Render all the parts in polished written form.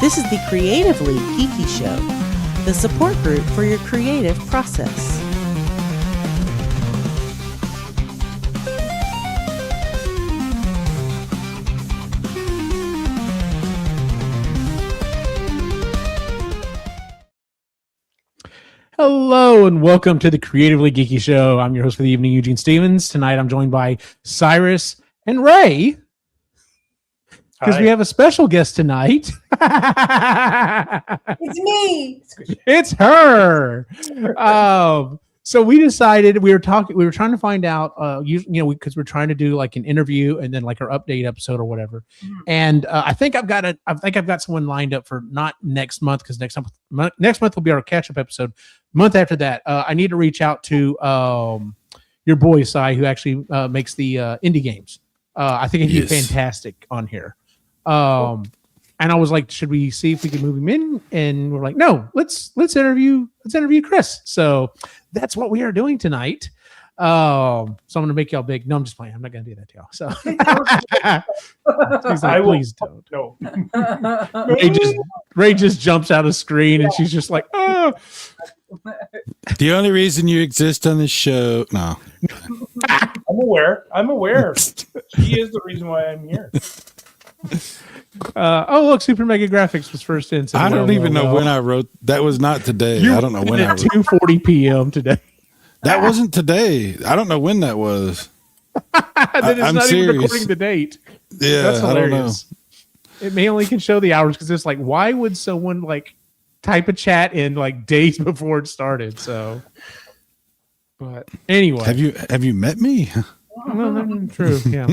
This is the Creatively Geeky Show, the support group for your creative process. Hello and welcome to the Creatively Geeky Show. I'm your host for the evening, Eugene Stevens. Tonight I'm joined by Cyrus and Ray because we have a special guest tonight. It's me. It's her. So we decided we were trying to find out, because we're trying to do like an interview and then like our update episode or whatever. And I think I've got someone lined up for not next month because next month will be our catch up episode. Month after that, I need to reach out to your boy Cy, who actually makes the indie games. I think he'd be fantastic on here. And I was like, should we see if we can move him in? And we're like, no, let's interview Kris. So that's what we are doing tonight. So I'm gonna make y'all big. No, I'm just playing. I'm not gonna do that to y'all. So he's like, please don't. No. Ray just jumps out of screen and she's just like, oh. The only reason you exist on this show, no. I'm aware. He is the reason why I'm here. Look, Super Mega Graphics was first in. I don't even know when I wrote. That was not today. I don't know when I wrote. 2:40 p.m. today. That wasn't today. I don't know when that was. I'm not serious. even recording the date. Yeah, that's hilarious. I don't know. It mainly can show the hours because it's like, why would someone like type a chat in like days before it started? So, but anyway, have you met me? Well, that's true. Yeah.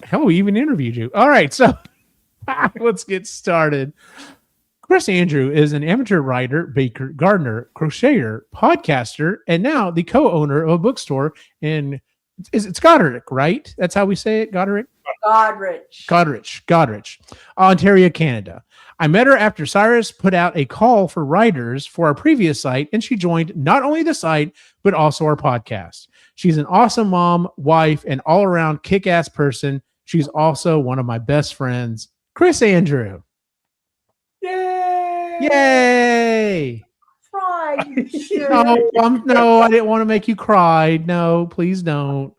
Hell, we even interviewed you. All right, so let's get started. Kris Andrew is an amateur writer, baker, gardener, crocheter, podcaster, and now the co-owner of a bookstore in it's Goderich, right? That's how we say it, Goderich? Goderich, Ontario, Canada. I met her after Cyrus put out a call for writers for our previous site, and she joined not only the site, but also our podcast. She's an awesome mom, wife, and all-around kick-ass person. She's also one of my best friends, Kris Andrew. Yay! Cry, you should. No, I didn't want to make you cry. No, please don't.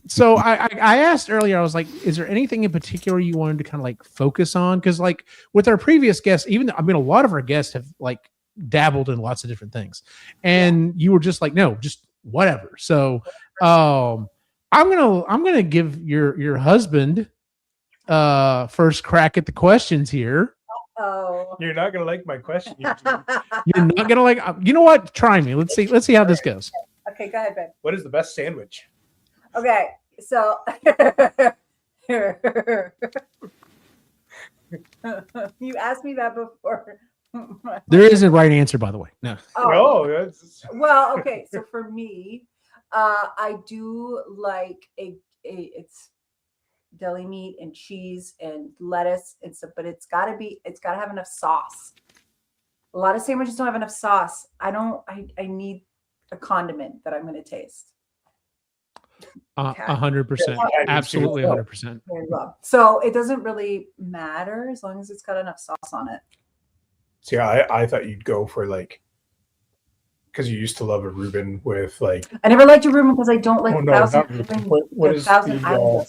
So I asked earlier, I was like, is there anything in particular you wanted to kind of like focus on? Because like with our previous guests, a lot of our guests have like dabbled in lots of different things. And you were just like, no, just whatever. So I'm gonna give your husband first crack at the questions here. Oh, You're not gonna like my question. You're not gonna like. You know what? Try me. Let's see how this goes. okay, go ahead, Ben. What is the best sandwich? Okay, so you asked me that before. There is a right answer, by the way. No. Oh, Well, okay. So for me, I do like it's deli meat and cheese and lettuce and stuff, but it's gotta have enough sauce. A lot of sandwiches don't have enough sauce. I need a condiment that I'm going to taste. 100%. Absolutely 100%. So it doesn't really matter as long as it's got enough sauce on it. See, I thought you'd go for like, because you used to love a Reuben with like. I never liked a Reuben because I don't like What is Montreal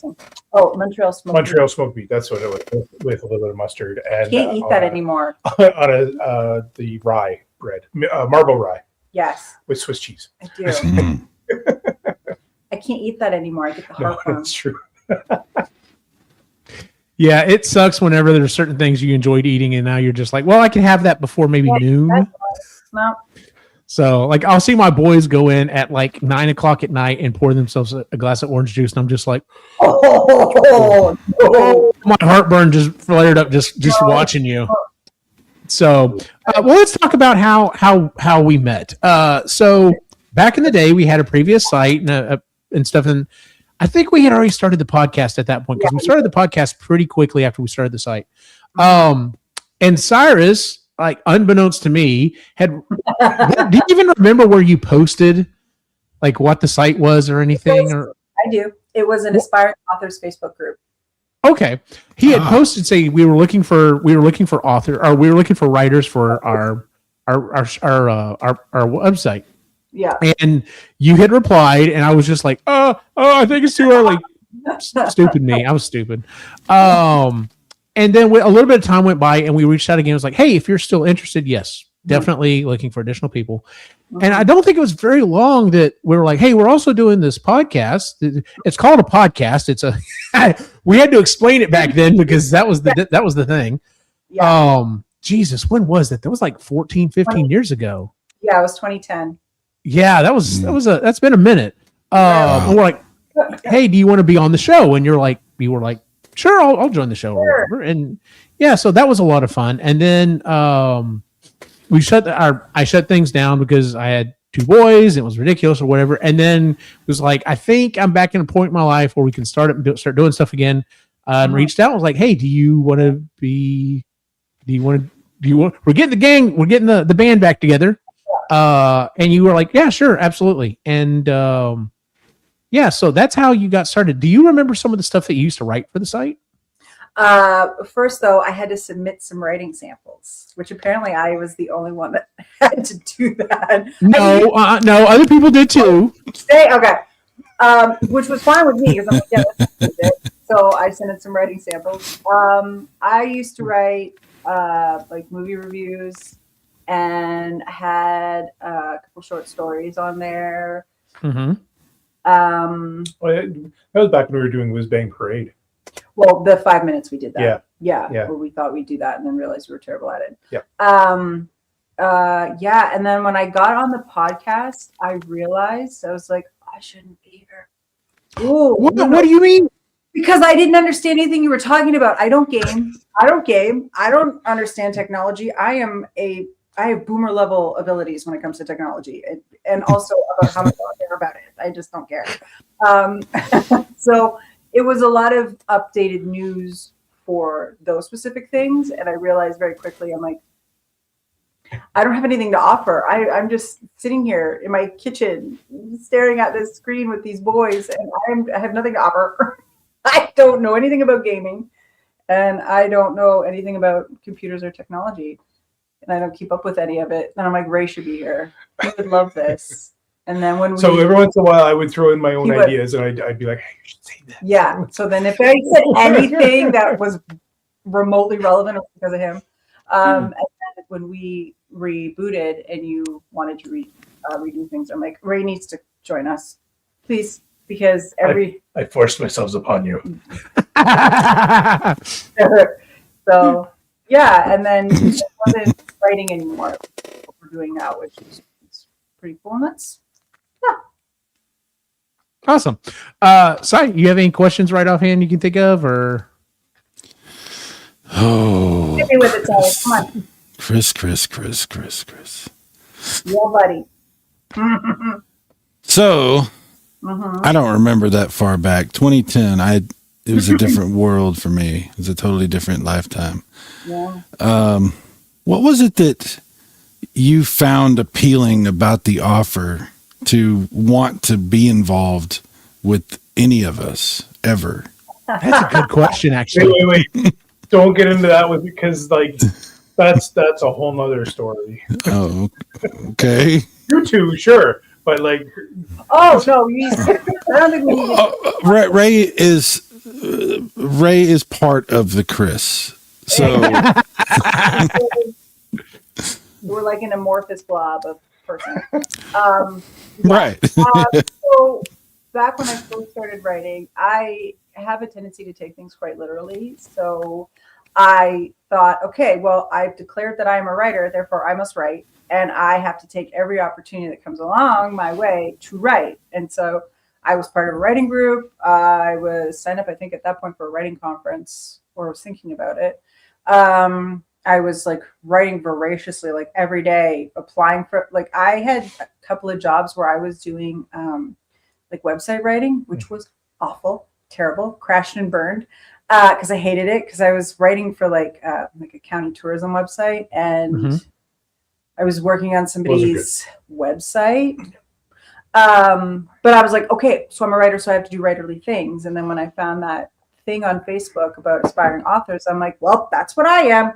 smoked Montreal smoked meat. That's what it was with a little bit of mustard. And can't eat that anymore. On the rye bread, marble rye. Yes, with Swiss cheese. I do. I can't eat that anymore. I get the heartburn. That's true. Yeah, it sucks whenever there's certain things you enjoyed eating and now you're just like, well, I can have that before maybe noon. No. So like I'll see my boys go in at like 9:00 at night and pour themselves a glass of orange juice, and I'm just like, oh no. My heartburn just flared up just watching you. So well, let's talk about how we met. So back in the day, we had a previous site and stuff, and I think we had already started the podcast at that point because we started the podcast pretty quickly after we started the site. And Cyrus, like unbeknownst to me, do you even remember where you posted like what the site was or anything? I do. It was an aspiring authors Facebook group. Okay. He had posted saying we were looking for author, or we were looking for writers for our website. Yeah. And you had replied, and I was just like, oh, I think it's too early. Stupid me. I was stupid. And then a little bit of time went by, and we reached out again. It was like, hey, if you're still interested, yes, definitely looking for additional people. And I don't think it was very long that we were like, hey, we're also doing this podcast. It's called a podcast. It's a we had to explain it back then because that was the thing. Yeah. Jesus, when was that? That was like 14, 15 years ago. Yeah, it was 2010. Yeah, that's been a minute. And we're like, hey, do you want to be on the show? And you were like, sure, I'll join the show or whatever. And yeah, so that was a lot of fun. And then I shut things down because I had 2 boys. It was ridiculous or whatever. And then it was like, I think I'm back in a point in my life where we can start doing stuff again. And reached out and was like, hey, we're getting the band back together. And you were like, yeah, sure, absolutely. And yeah, so that's how you got started. Do you remember some of the stuff that you used to write for the site? First, though, I had to submit some writing samples, which apparently I was the only one that had to do that. No, other people did too. Okay. Which was fine with me because I'm like, yeah, let's do it. So I sent in some writing samples. I used to write like movie reviews, and I had a couple short stories on there. Mm-hmm. That was back when we were doing Whiz Bang Parade. Well, the 5 minutes we did that. Yeah. Where we thought we'd do that and then realized we were terrible at it. Yeah. Yeah. And then when I got on the podcast, I realized I was like, I shouldn't be here. Ooh, What do you mean? Because I didn't understand anything you were talking about. I don't game. I don't understand technology. I have boomer level abilities when it comes to technology, and also about how much I care about it. I just don't care. So it was a lot of updated news for those specific things. And I realized very quickly, I'm like, I don't have anything to offer. I'm just sitting here in my kitchen staring at this screen with these boys, and I have nothing to offer. I don't know anything about gaming, and I don't know anything about computers or technology, and I don't keep up with any of it. And I'm like, Ray should be here. He would love this. And then every once in a while, I would throw in my own ideas, and I'd be like, hey, you should say that. Yeah. So then if I said anything that was remotely relevant, it was because of him. And then when we rebooted and you wanted to redo things, I'm like, Ray needs to join us, please, because I forced myself upon you. So yeah, and then it wasn't writing anymore. What we're doing now, which is pretty cool. And that's Awesome. Si, you have any questions right offhand you can think of, or? Oh, hit me with it, Tyler. Come on. Kris. Yeah, buddy. So, I don't remember that far back. 2010, it was a different world for me. It was a totally different lifetime. Yeah. What was it that you found appealing about the offer to want to be involved with any of us ever? That's a good question, actually. Wait. Don't get into that with, because like that's a whole nother story. Oh, okay. You two, sure, but like, Oh no, I don't think we need to. Ray is part of the Kris. So We're like an amorphous blob of person. right. So back when I first started writing, I have a tendency to take things quite literally. So I thought, okay, well, I've declared that I am a writer, therefore I must write, and I have to take every opportunity that comes along my way to write. And so I was part of a writing group. I was signed up, I think, at that point for a writing conference, or was thinking about it. I was like writing voraciously, like every day, applying for, like, I had a couple of jobs where I was doing like website writing, which was awful, terrible, crashed and burned, because I hated it, because I was writing for like a county tourism website, and I was working on somebody's website. But I was like, okay, so I'm a writer, so I have to do writerly things. And then when I found that thing on Facebook about aspiring authors. I'm like, well, that's what I am.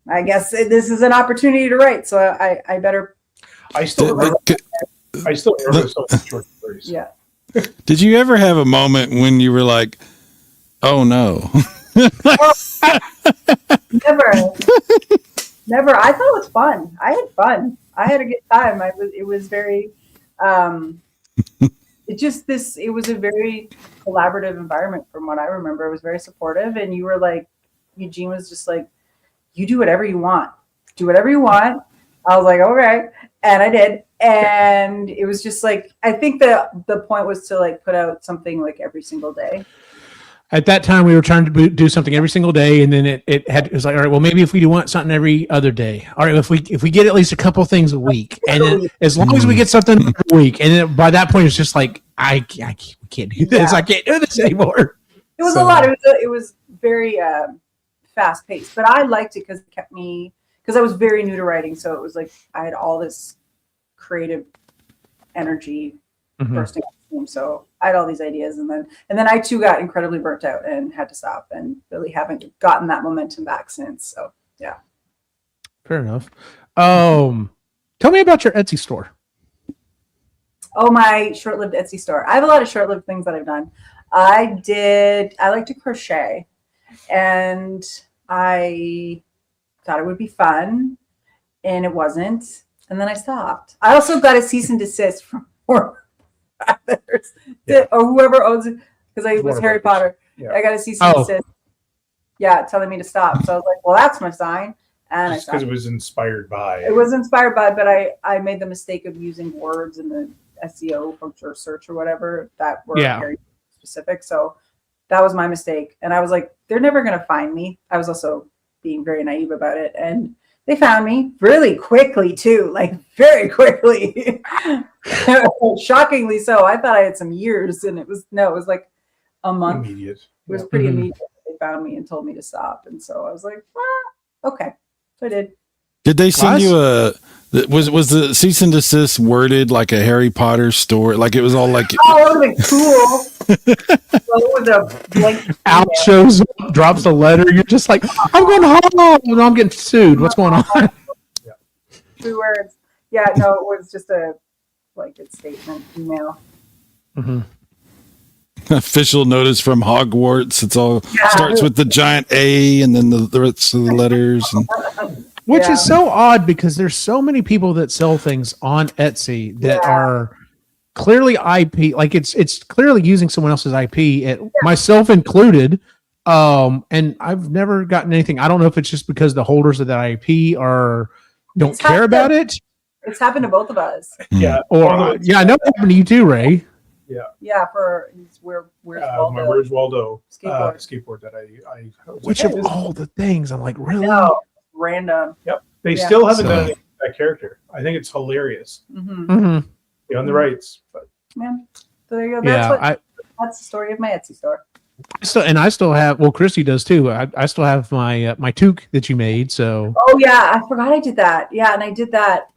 I guess this is an opportunity to write, so I better. I still remember some short stories. Yeah. Did you ever have a moment when you were like, oh no? Never. I thought it was fun. I had fun. I had a good time. It was very, it was a very collaborative environment from what I remember. It was very supportive. And you were like, Eugene was just like, you do whatever you want. Do whatever you want. I was like, okay. And I did. And it was just like, I think the point was to like put out something like every single day. At that time, we were trying to do something every single day, and then it was like, all right, well, maybe if we do want something every other day, all right, if we get at least a couple things a week, and then as long as we get something every week, and then by that point, it's just like we can't do this. Yeah. I can't do this anymore. It was a lot. It was very fast paced, but I liked it because it kept me, because I was very new to writing, so it was like I had all this creative energy bursting out the seam. So I had all these ideas, and then I too got incredibly burnt out and had to stop, and really haven't gotten that momentum back since. So yeah. Fair enough. Tell me about your Etsy store. Oh, my short-lived Etsy store. I have a lot of short-lived things that I've done. I like to crochet, and I thought it would be fun, and it wasn't. And then I stopped. I also got a cease and desist from others, or whoever owns it, because I was Harry Potter. Yeah. I got a cease and desist. Yeah, telling me to stop. So I was like, well, that's my sign. And just because it was inspired by. It was inspired by, but I made the mistake of using words in the SEO or search or whatever that were very specific. So that was my mistake. And I was like, they're never going to find me. I was also being very naive about it. And they found me really quickly too, like very quickly. Shockingly so. I thought I had some years, and it was like a month. Immediate. It was pretty immediate. They found me and told me to stop. And so I was like, well, okay. So I did. Did they send you was the cease and desist worded like a Harry Potter store? Like it was all like, oh, it would have been cool. Well, it was a blank. Al shows up, drops a letter. You're just like, I'm going home. No, I'm getting sued. What's going on? Yeah. 2 words. Yeah, no, it was just a blanket statement email. official notice from Hogwarts. It's all starts with the giant A and then the rest of the letters. And, which is so odd because there's so many people that sell things on Etsy that are clearly IP, like it's clearly using someone else's IP, myself included. And I've never gotten anything. I don't know if it's just because the holders of that IP don't care about it. It's happened to both of us. Yeah. Or I know it happened to you too, Ray. Yeah. Yeah. For Where's Waldo? My Where's Waldo skateboard that I which of all the things I'm like, really? No, random. Yep. They still haven't done anything with that character. I think it's hilarious. Mm-hmm. On the rights, but so there you go. That's the story of my Etsy store. I still have. Well, Christy does too. I still have my my toque that you made. So. Oh yeah, I forgot I did that. Yeah, and I did that.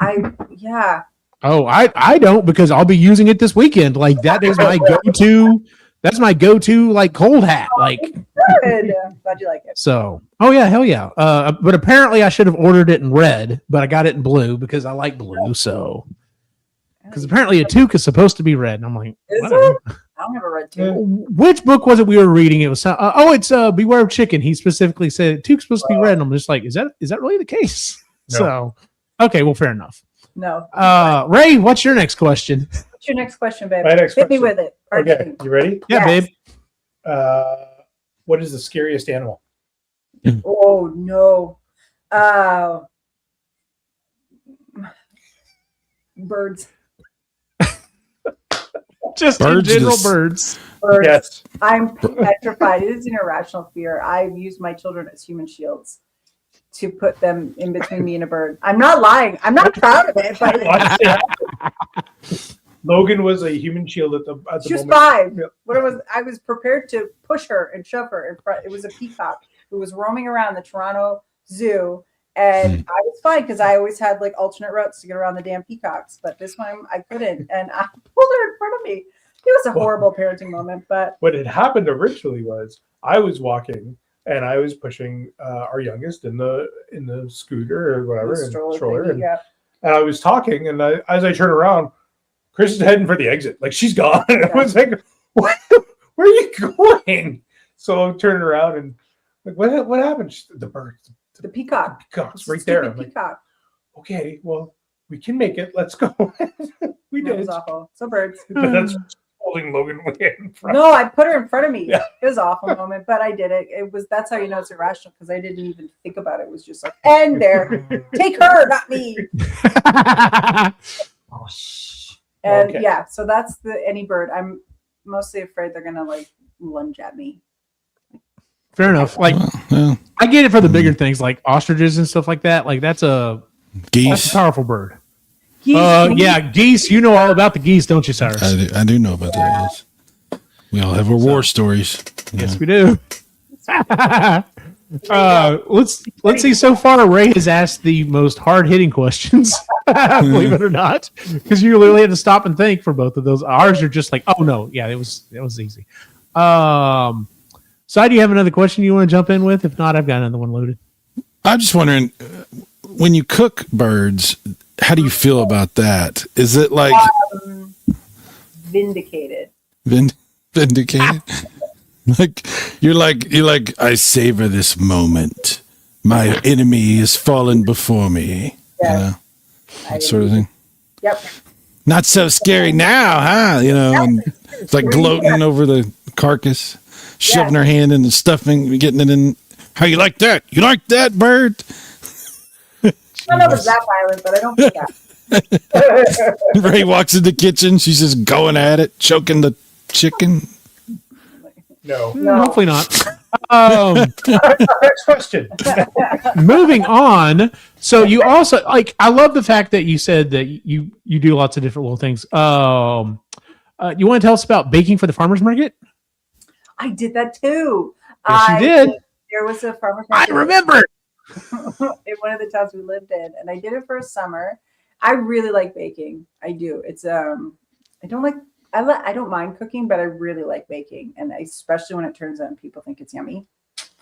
Oh, I don't because I'll be using it this weekend. Like that is my go-to. That's my go-to like cold hat. Like. Good. Glad you like it. So. Oh yeah, hell yeah. But apparently I should have ordered it in red, but I got it in blue because I like blue. So. Because apparently a toque is supposed to be red, and I'm like, whatever. I don't have a red toque. Which book was it we were reading? It was it's Beware of Chicken. He specifically said toque's supposed to be red, and I'm just like, is that really the case? No. So, okay, well, fair enough. No. Ray, what's your next question? What's your next question, babe? Hit me with it. Okay, you ready? Yeah, yes. babe. What is the scariest animal? Oh no. Birds. Just birds, in general, birds. Yes. I'm petrified. It is an irrational fear. I've used my children as human shields to put them in between me and a bird. I'm not lying. I'm not proud of it. But Logan was a human shield at the she was moment. 5. Yep. I was prepared to push her and shove her in front. It was a peacock who was roaming around the Toronto Zoo. And I was fine because I always had like alternate routes to get around the damn peacocks. But this one I couldn't. And I pulled her in front of me. It was was a horrible parenting moment, but What had happened originally was I was walking and I was pushing our youngest in the scooter or whatever, the and stroller thingy, yeah. and I was talking, and as I turn around, Kris is heading for the exit, like she's gone. And I was like, "What? Where are you going?" So I'm turning around and like, what happened? The bird, The peacock. peacock's The right there. stupid I'm like, peacock. okay, well, we can make it. Let's go. We That did. was awful. So birds. But that's holding Logan way in front. No, I put her in front of me. Yeah. It was an awful moment, but I did it. That's how you know it's irrational, because I didn't even think about it. It was just like, and there, take her, not me. Oh, And Okay. yeah, so that's any bird. I'm mostly afraid they're gonna like lunge at me. Fair enough. Like, Well, I get it for the bigger things like ostriches and stuff like that. Like, that's a geese. powerful bird. Geese, Yeah, geese. You know all about the geese, don't you, Cyrus? I do know about that. Yes. We all have our war stories. Yes, we do. Let's see. So far, Ray has asked the most hard hitting questions. Believe it or not, because you literally had to stop and think for both of those. Ours are just like, oh no, yeah, it was easy. So, do you have another question you want to jump in with? If not, I've got another one loaded. I'm just wondering, when you cook birds, how do you feel about that? Is it like vindicated. vindicated? like you're like, I savor this moment. My enemy is fallen before me. Yeah. You know, that sort of thing. Yep. Not so scary now, huh? You know, and it's like gloating over the carcass, shoving her hand in the stuffing, getting it in. How you like that? You like that, bird? I don't know if it's that violent, but I don't think that. Ray walks in the kitchen. She's just going at it, choking the chicken. No. Hopefully not. Next question. Moving on. So you also I love the fact that you said that you do lots of different little things. You want to tell us about baking for the farmers market? I did that too. Yes, you did. There was a farmer's I market remember. in one of the towns we lived in, and I did it for a summer. I really like baking. I do. It's I don't mind cooking, but I really like baking, and especially when it turns out and people think it's yummy.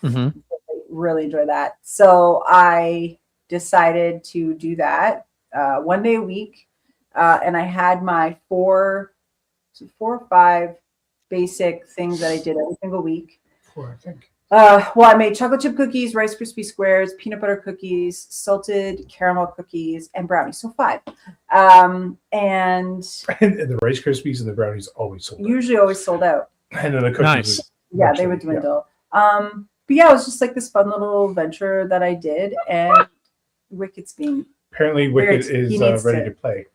Mm-hmm. I really enjoy that. So I decided to do that 1 day a week, and I had my four or five basic things that I did every single week. I think. Well, I made chocolate chip cookies, Rice Krispie squares, peanut butter cookies, salted caramel cookies, and brownies. So 5. And And the Rice Krispies and the brownies always sold out. usually always sold out. And then the cookies. Nice. was Yeah, they would eventually- dwindle. But yeah, it was just like this fun little venture that I did, and Wicked's being Apparently, Wicked He is needs ready to- to play.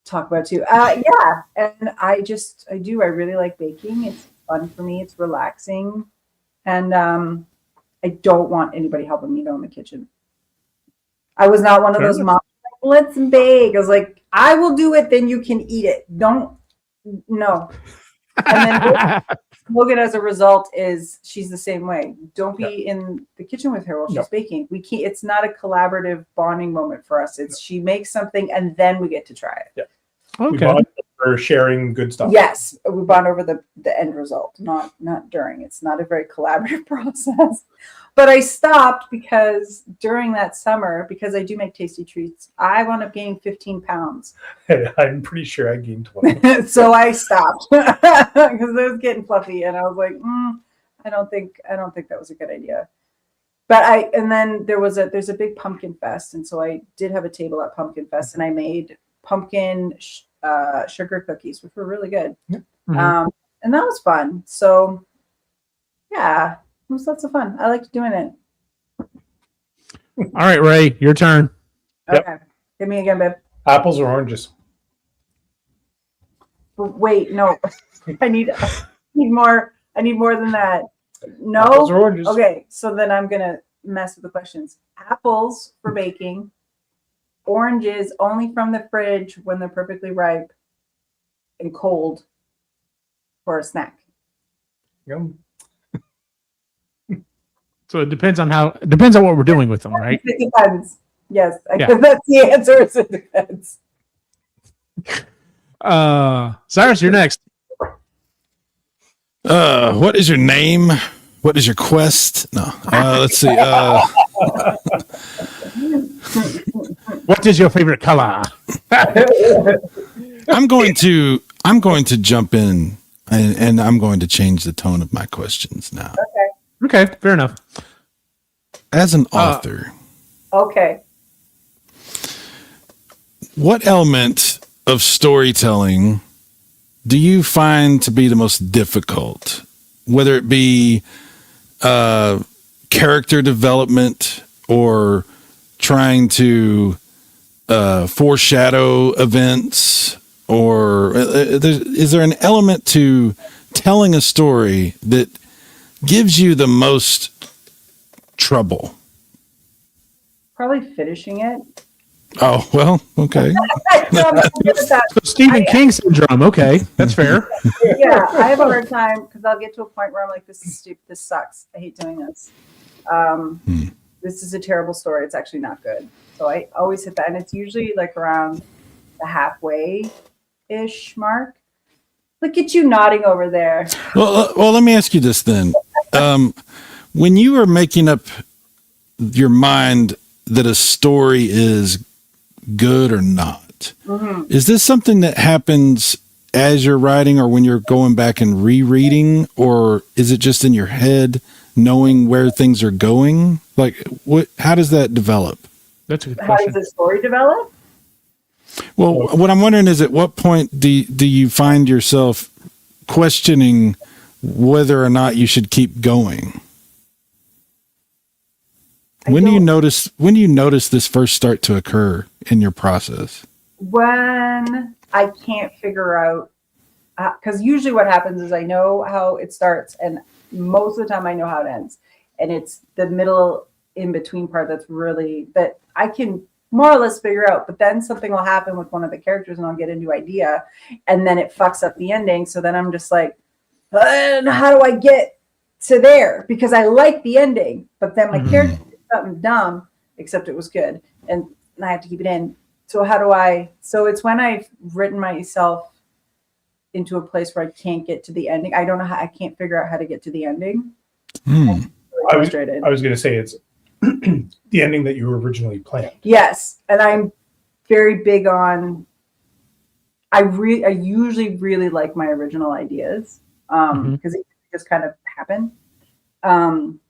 talked about too. Yeah, and I really like baking. It's fun for me. It's relaxing, and I don't want anybody helping me though in the kitchen. I was not one of Fair those enough. moms like, let's bake. I was like, I will do it, then you can eat it. Don't no. And then Logan, as a result, she's the same way. Don't be in the kitchen with her while she's No. baking. We can't. It's not a collaborative bonding moment for us. It's she makes something and then we get to try it. We Okay. bond for sharing good stuff. Yes, we bond over the end result, not during. It's not a very collaborative process. But I stopped because during that summer, because I do make tasty treats, I wound up gaining 15 pounds. I'm pretty sure I gained 20. So I stopped because it was getting fluffy, and I was like, I don't think that was a good idea. But then there's a big pumpkin fest, and so I did have a table at Pumpkin Fest, and I made pumpkin sugar cookies, which were really good. Mhm. And that was fun. So yeah, it was lots of fun. I liked doing it. All right, Ray, your turn. Yep. Okay, hit me again, babe. Apples or oranges? But wait, no, I need more. I need more than that. No. Apples or oranges? Okay, so then I'm gonna mess with the questions. Apples for baking, oranges only from the fridge when they're perfectly ripe and cold for a snack. Yum. So it depends on what we're doing with them, right? It depends. Yes, Yeah. that's the answer. It depends. Cyrus, you're next. What is your name? What is your quest? No. Let's see. What is your favorite color? I'm going to jump in and I'm going to change the tone of my questions now. Okay, fair enough. As an author, Okay. what element of storytelling do you find to be the most difficult? Whether it be character development or trying to foreshadow events, or is there an element to telling a story that gives you the most trouble? Probably finishing it. Oh, well, okay. No, I'm good at that. Stephen King syndrome. Okay, that's fair. Yeah, I have a hard time because I'll get to a point where I'm like, this is stupid. This sucks. I hate doing this. This is a terrible story. It's actually not good. So I always hit that. And it's usually like around the halfway-ish mark. Look at you nodding over there. Well, let me ask you this then. When you are making up your mind that a story is good or not, is this something that happens as you're writing or when you're going back and rereading, or is it just in your head knowing where things are going? Like, how does that develop? That's a good How question. does the story develop? Well, what I'm wondering is, at what point do you find yourself questioning whether or not you should keep going? When do you notice this first start to occur in your process? When I can't figure out, because usually what happens is I know how it starts, and most of the time I know how it ends, and it's the middle in between part that I can more or less figure out. But then something will happen with one of the characters, and I'll get a new idea, and then it fucks up the ending. So then I'm just like, how do I get to there? Because I like the ending, but then my character did something dumb, except it was good, and I have to keep it in. So so it's when I've written myself into a place where I can't get to the ending. I don't know I can't figure out how to get to the ending. I'm really frustrated. I was going to say it's the ending that you originally planned. Yes, and I'm very big on. I usually really like my original ideas because it just kind of happen. And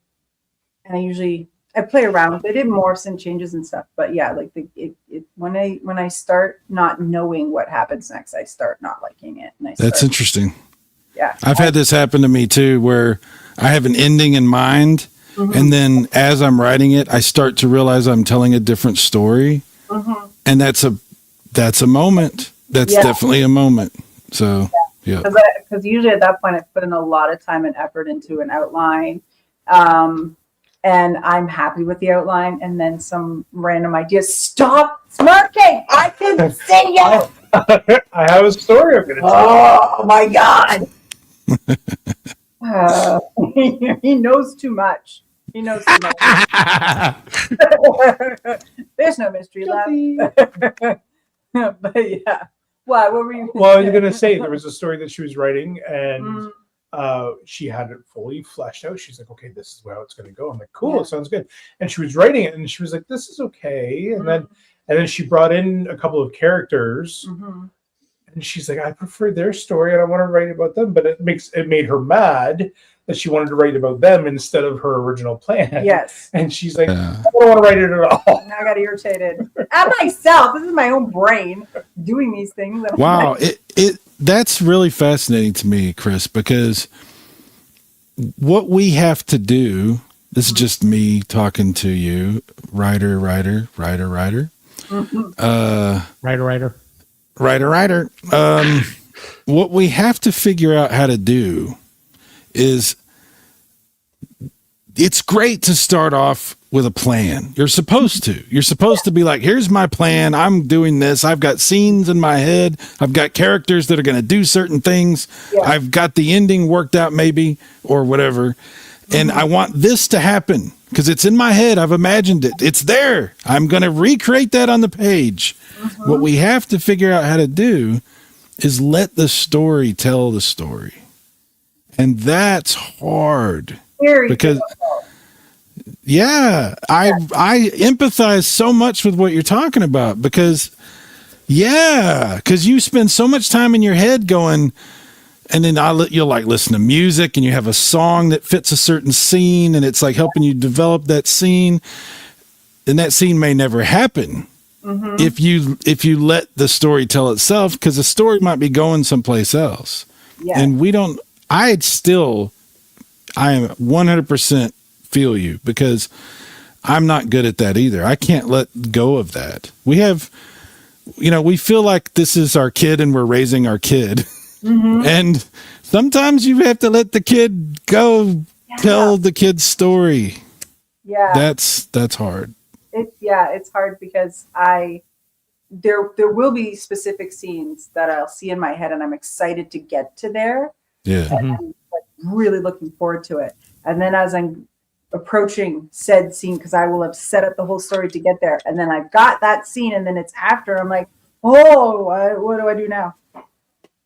I play around with it. It morphs and changes and stuff. But yeah, like when I start not knowing what happens next, I start not liking it. And That's interesting. Yeah, I've had this happen to me too, where I have an ending in mind, and then as I'm writing it, I start to realize I'm telling a different story, and that's a moment. That's definitely a moment. So yeah, because usually at that point I put in a lot of time and effort into an outline. And I'm happy with the outline, and then some random idea. Stop smirking! I can see you! I have a story I'm going to tell. Oh my God! He knows too much. He knows too much. There's no mystery left. But yeah. What were you? Well, I was going to say there was a story that she was writing, and she had it fully fleshed out. She's like, okay, this is where it's going to go. I'm like, cool, it sounds good. And she was writing it, and she was like, this is okay. And then she brought in a couple of characters, and she's like, I prefer their story, and I want to write about them. But it made her mad that she wanted to write about them instead of her original plan. Yes. And she's like, I don't want to write it at all. Now I got irritated at myself. This is my own brain doing these things. Wow, that's really fascinating to me, Kris, because what we have to do, this is just me talking to you, writer. What we have to figure out how to do is, it's great to start off with a plan. You're supposed to be like, here's my plan. I'm doing this. I've got scenes in my head. I've got characters that are going to do certain things. Yeah. I've got the ending worked out maybe, or whatever. And I want this to happen because it's in my head. I've imagined it. It's there. I'm going to recreate that on the page. What we have to figure out how to do is let the story tell the story. And that's hard. Very Because difficult. yeah, I empathize so much with what you're talking about because you spend so much time in your head going, and then you'll like listen to music and you have a song that fits a certain scene and it's like helping you develop that scene, and that scene may never happen if you let the story tell itself, because the story might be going someplace else. Yeah. And I am 100% feel you, because I'm not good at that either. I can't let go of that. We feel like this is our kid and we're raising our kid. And sometimes you have to let the kid go tell the kid's story. Yeah. That's hard. It's hard because there will be specific scenes that I'll see in my head and I'm excited to get to there. Yeah. And I'm like really looking forward to it. And then as I'm approaching said scene, because I will have set up the whole story to get there, and then I've got that scene, and then it's after, I'm like, what do I do now?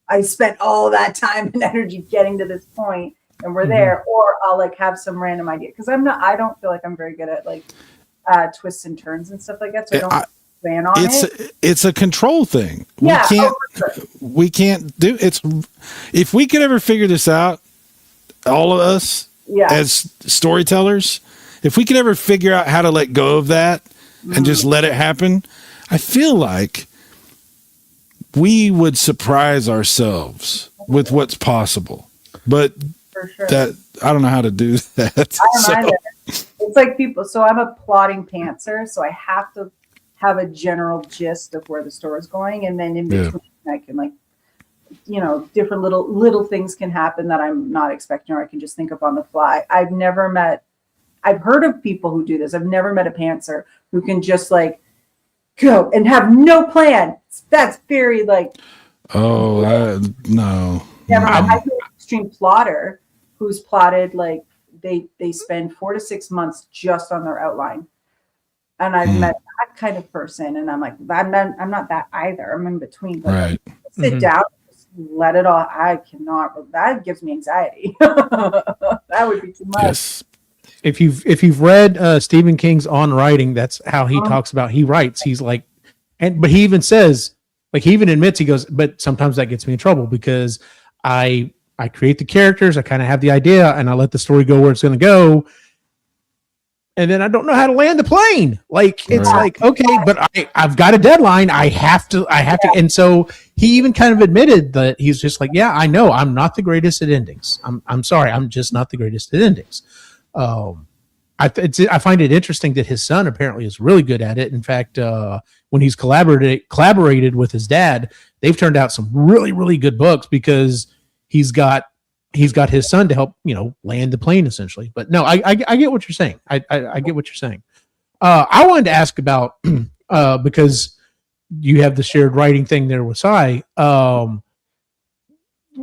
I spent all that time and energy getting to this point, and we're there. Or I'll like have some random idea, because I don't feel like I'm very good at like twists and turns and stuff like that, so I don't plan on it. It's a control thing. Yeah, we can't do it's. If we could ever figure this out, all of us as storytellers, if we could ever figure out how to let go of that and just let it happen, I feel like we would surprise ourselves with what's possible. But for sure. that I don't know how to do that. It's like people. So I'm a plotting pantser, so I have to have a general gist of where the story is going, and then in between I can like, different little things can happen that I'm not expecting, or I can just think of on the fly. I've heard of people who do this. I've never met a pantser who can just like go and have no plan. That's very like. No. Never. I have an extreme plotter who's plotted like they spend 4 to 6 months just on their outline, and I've met that kind of person, and I'm like, I'm not that either. I'm in between. But right. Sit down. Let it all. I cannot. That gives me anxiety. That would be too much. Yes. If you've read Stephen King's On Writing, that's how he talks about he writes. He's like, but he even says, like, he even admits, he goes, but sometimes that gets me in trouble because I create the characters, I kind of have the idea, and I let the story go where it's going to go, and then I don't know how to land the plane. Like, it's like, okay, but I've got a deadline. I have to. And so he even kind of admitted that he's just like, yeah, I know I'm not the greatest at endings. I'm sorry. I'm just not the greatest at endings. I find it interesting that his son apparently is really good at it. In fact, when he's collaborated with his dad, they've turned out some really, really good books because he's got his son to help, land the plane essentially. But no, I get what you're saying. I get what you're saying. I wanted to ask about, because you have the shared writing thing there with Sai.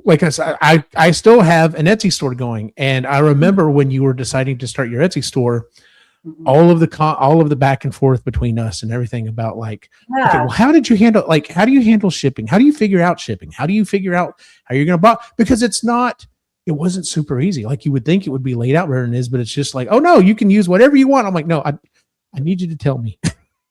Like I said, I still have an Etsy store going, and I remember when you were deciding to start your Etsy store, all of the back and forth between us and everything about like, okay, well, how do you handle shipping? How do you figure out shipping? How do you figure out how you're going to buy? Because it wasn't super easy. Like you would think it would be laid out where it is, but it's just like, oh no, you can use whatever you want. I'm like, no, I need you to tell me.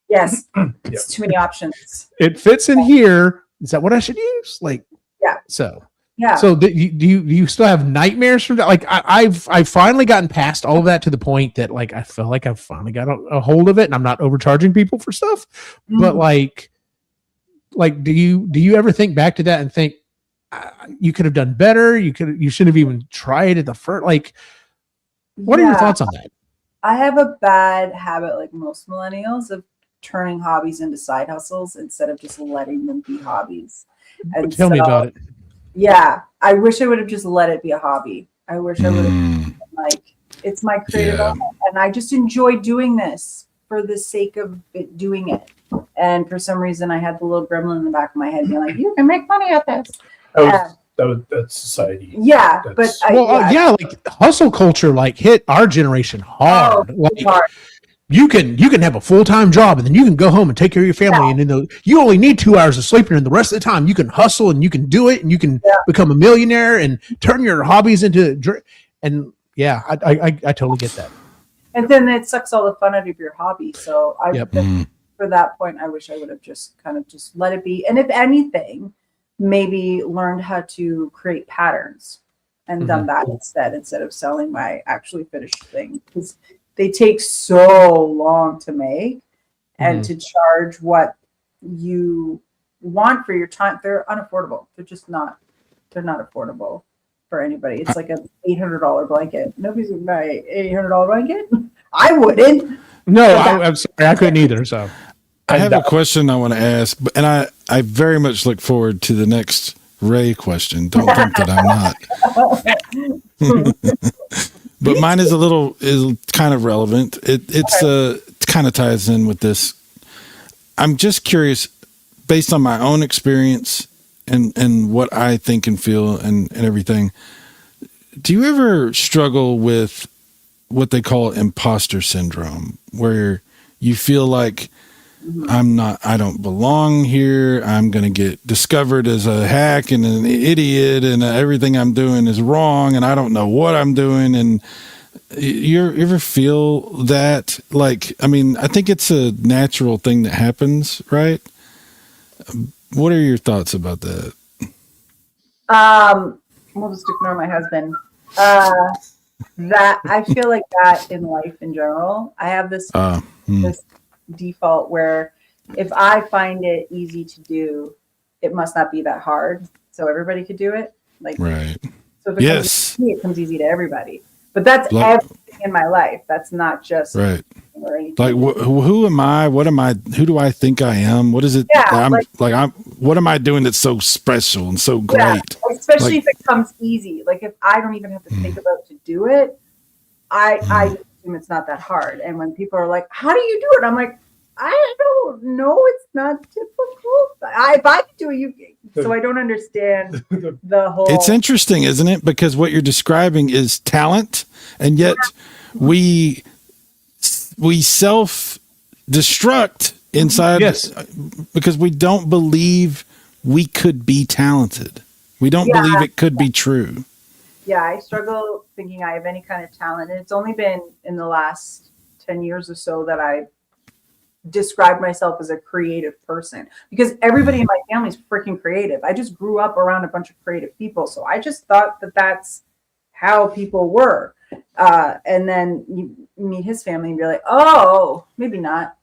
Yes. It's too many options. It fits in here. Is that what I should use? Like, yeah. So, yeah. So do you still have nightmares from that? Like I've finally gotten past all of that to the point that like, I feel like I've finally got a hold of it and I'm not overcharging people for stuff. But like, do you ever think back to that and think, you could have done better? You should have even tried at the first. Like, what are your thoughts on that? I have a bad habit, like most millennials, of turning hobbies into side hustles instead of just letting them be hobbies. And tell me about it. Yeah, I wish I would have just let it be a hobby. I wish I would have like, it's my creative element, and I just enjoy doing this for the sake of doing it. And for some reason, I had the little gremlin in the back of my head being like, "You can make money at this." That's society. Yeah, that's, but like hustle culture like hit our generation hard. Hard. you can have a full-time job and then you can go home and take care of your family. And then you only need 2 hours of sleep, and the rest of the time you can hustle and you can do it and you can become a millionaire and turn your hobbies into, and yeah, I totally get that. And then it sucks all the fun out of your hobby. So Yep. for that point, I wish I would have just let it be. And if anything, maybe learned how to create patterns and done that instead of selling my actually finished thing, because they take so long to make and to charge what you want for your time. They're unaffordable. They're just not, they're not affordable for anybody. It's like an $800 blanket. Nobody's gonna buy an $800 blanket. I wouldn't. No, I'm sorry, I couldn't either. So I have a question I want to ask, and I very much look forward to the next Ray question. Don't think that I'm not. But mine is kind of relevant. It kind of ties in with this. I'm just curious, based on my own experience and what I think and feel and everything. Do you ever struggle with what they call imposter syndrome, where you feel like I don't belong here. I'm going to get discovered as a hack and an idiot, and everything I'm doing is wrong, and I don't know what I'm doing. And you ever feel that? Like, I mean, I think it's a natural thing that happens, right? What are your thoughts about that? We'll just ignore my husband. That I feel like that in life in general. I have this default where if I find it easy to do, it must not be that hard. So everybody could do it. Like, right. So if it comes easy to me, it comes easy to everybody. But that's everything in my life. That's not just right. Or anything. Like, who am I? What am I? Who do I think I am? What is it? Yeah, what am I doing that's so special and so great? Yeah, especially if it comes easy. Like if I don't even have to think about to do it, I assume it's not that hard. And when people are like, "How do you do it?" I'm like, I don't know. It's not difficult. If I could do it, so I don't understand the whole. It's interesting, isn't it? Because what you're describing is talent, and yet we self-destruct inside because we don't believe we could be talented. We don't believe it could be true. Yeah, I struggle thinking I have any kind of talent. And it's only been in the last 10 years or so that I describe myself as a creative person, because everybody in my family is freaking creative. I just grew up around a bunch of creative people. So I just thought that that's how people were. And then you meet his family and you're like, oh, maybe not.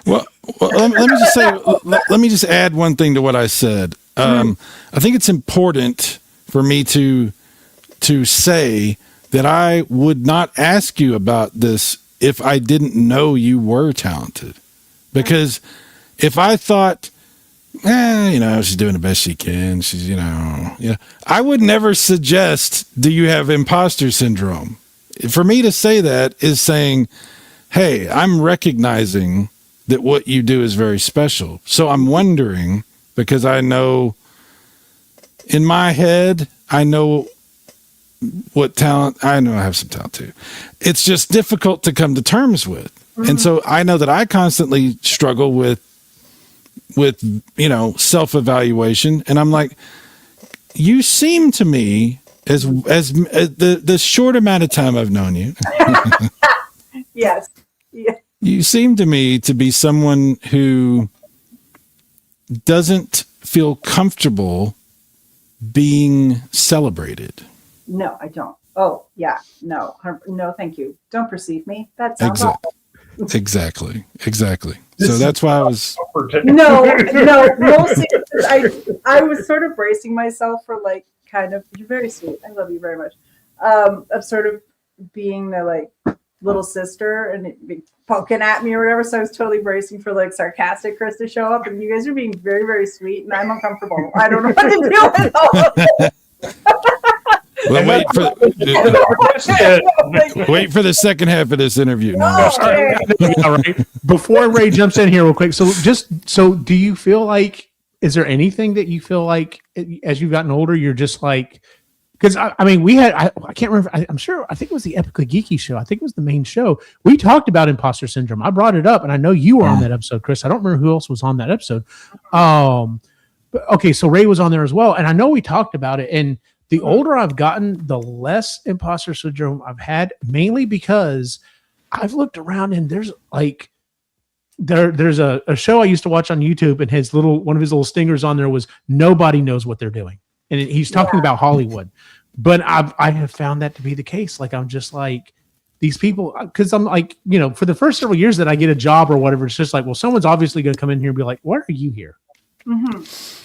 Well, let me just say, let me just add one thing to what I said. I think it's important for me to say that I would not ask you about this if I didn't know you were talented. Because if I thought, she's doing the best she can, she's, I would never suggest, do you have imposter syndrome? For me to say that is saying, hey, I'm recognizing that what you do is very special. So I'm wondering, because I know in my head, I know what talent, I know I have some talent too. It's just difficult to come to terms with. And so I know that I constantly struggle with self-evaluation. And I'm like, you seem to me as the short amount of time I've known you. Yes. Yeah. You seem to me to be someone who doesn't feel comfortable being celebrated. No, I don't. Oh, yeah. No, thank you. Don't perceive me. That sounds awful. Exactly. So that's why I was. No. Mostly, I was sort of bracing myself for you're very sweet. I love you very much. Of sort of being the little sister and it be poking at me or whatever. So I was totally bracing for sarcastic Kris to show up, and you guys are being very, very sweet, and I'm uncomfortable. I don't know what to do with all of it. Well, wait for the second half of this interview. No, right. Before Ray jumps in here real quick. So do you feel like, is there anything that you feel like as you've gotten older, you're just like, because I mean, I can't remember. I'm sure. I think it was the Epically Geeky show. I think it was the main show. We talked about imposter syndrome. I brought it up, and I know you were on that episode, Kris. I don't remember who else was on that episode. But okay, so Ray was on there as well, and I know we talked about it. And the older I've gotten, the less imposter syndrome I've had, mainly because I've looked around and there's like there's a show I used to watch on YouTube, and one of his little stingers on there was nobody knows what they're doing. And he's talking about Hollywood, but I have found that to be the case. Like, I'm just like, these people, because I'm like, for the first several years that I get a job or whatever, it's just like, well, someone's obviously going to come in here and be like, why are you here?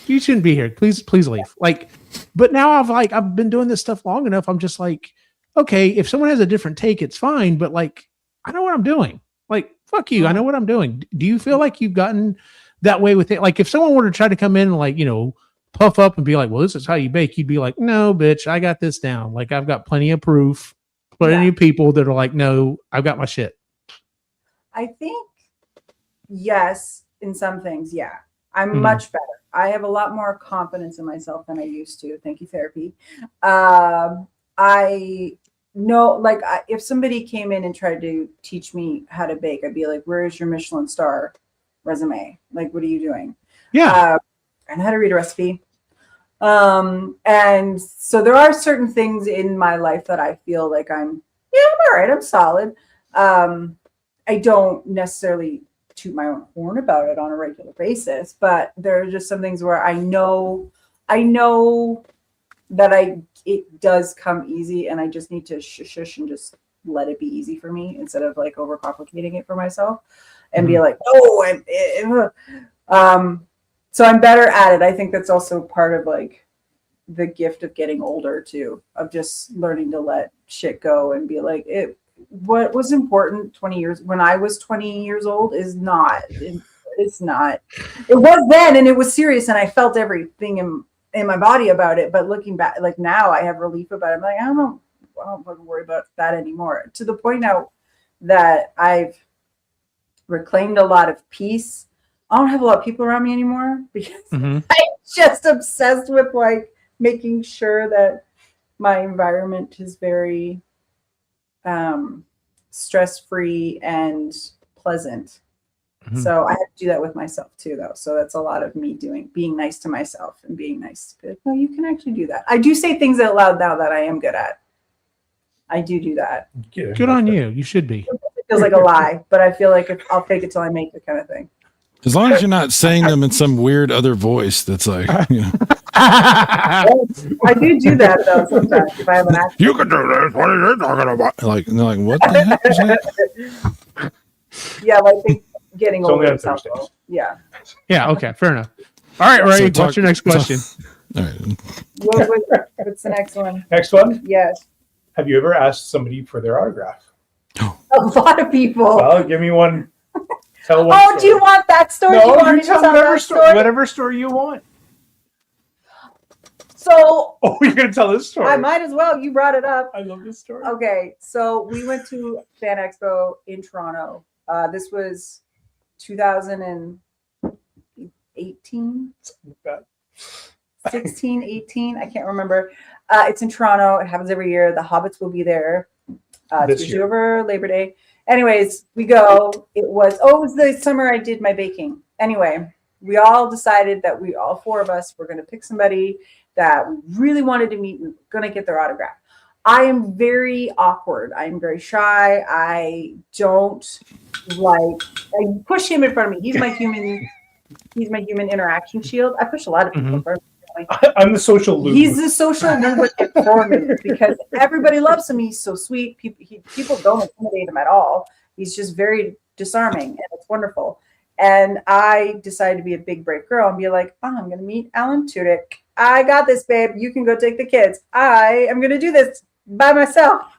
You shouldn't be here. Please leave. Like, but now I've been doing this stuff long enough. I'm just like, okay, if someone has a different take, it's fine. But like, I know what I'm doing. Like, fuck you. I know what I'm doing. Do you feel like you've gotten that way with it? Like, if someone were to try to come in and like, puff up and be like, well, this is how you bake, you'd be like, no, bitch, I got this down. Like, I've got plenty of proof, plenty of people that are like, no, I've got my shit. I think, yes, in some things, yeah. I'm much better. I have a lot more confidence in myself than I used to. Thank you, therapy. I know, like, if somebody came in and tried to teach me how to bake, I'd be like, where is your Michelin star resume? Like, what are you doing? Yeah. And how to read a recipe. And so there are certain things in my life that I feel like I'm all right. I'm solid. I don't necessarily toot my own horn about it on a regular basis, but there are just some things where I know that it does come easy, and I just need to shush and just let it be easy for me instead of like overcomplicating it for myself and be like, so I'm better at it. I think that's also part of like the gift of getting older too, of just learning to let shit go and be like, what was important 20 years when I was 20 years old is not, it's not, it was then, and it was serious, and I felt everything in my body about it. But looking back, like now I have relief about it. I'm like, I don't fucking worry about that anymore, to the point now that I've reclaimed a lot of peace. I don't have a lot of people around me anymore because I'm just obsessed with like making sure that my environment is very stress-free and pleasant. So I have to do that with myself too, though. So that's a lot of me being nice to myself and being nice to be like, no, you can actually do that. I do say things out loud now that I am good at. I do that. Good on you. You should be. It feels like a lie, but I feel like I'll fake it till I make it kind of thing. As long as you're not saying them in some weird other voice that's like, I do that though sometimes if I have an accent. you can do this. What are you talking about? Like, and they're like, what the heck is that? Yeah, well, I think getting It's only older on is helpful. Thursdays. Yeah. Yeah. Okay. Fair enough. All right, Ray. What's your next question? All right. What's the next one? Next one. Yes. Have you ever asked somebody for their autograph? A lot of people. Well, give me one. Tell one. Oh, story. do you want that story? No, do you want you me to tell whatever story you want. So Oh, you're gonna tell this story. I might as well. You brought it up. I love this story. Okay, so we went to Fan Expo in Toronto. This was 2018, 16, 18. I can't remember. It's in Toronto. It happens every year. The Hobbits will be there. It's usually over Labor Day. Anyways, we go. It was the summer I did my baking. Anyway, we all decided that all four of us were going to pick somebody that we really wanted to meet. We were going to get their autograph. I am very awkward. I'm very shy. I push him in front of me. He's my human interaction shield. I push a lot of people in front of me. I'm the social lube. He's the social lubricant for me because everybody loves him. He's so sweet. People don't intimidate him at all. He's just very disarming, and it's wonderful. And I decided to be a big brave girl and be like, I'm going to meet Alan Tudyk. I got this, babe. You can go take the kids. I am going to do this by myself.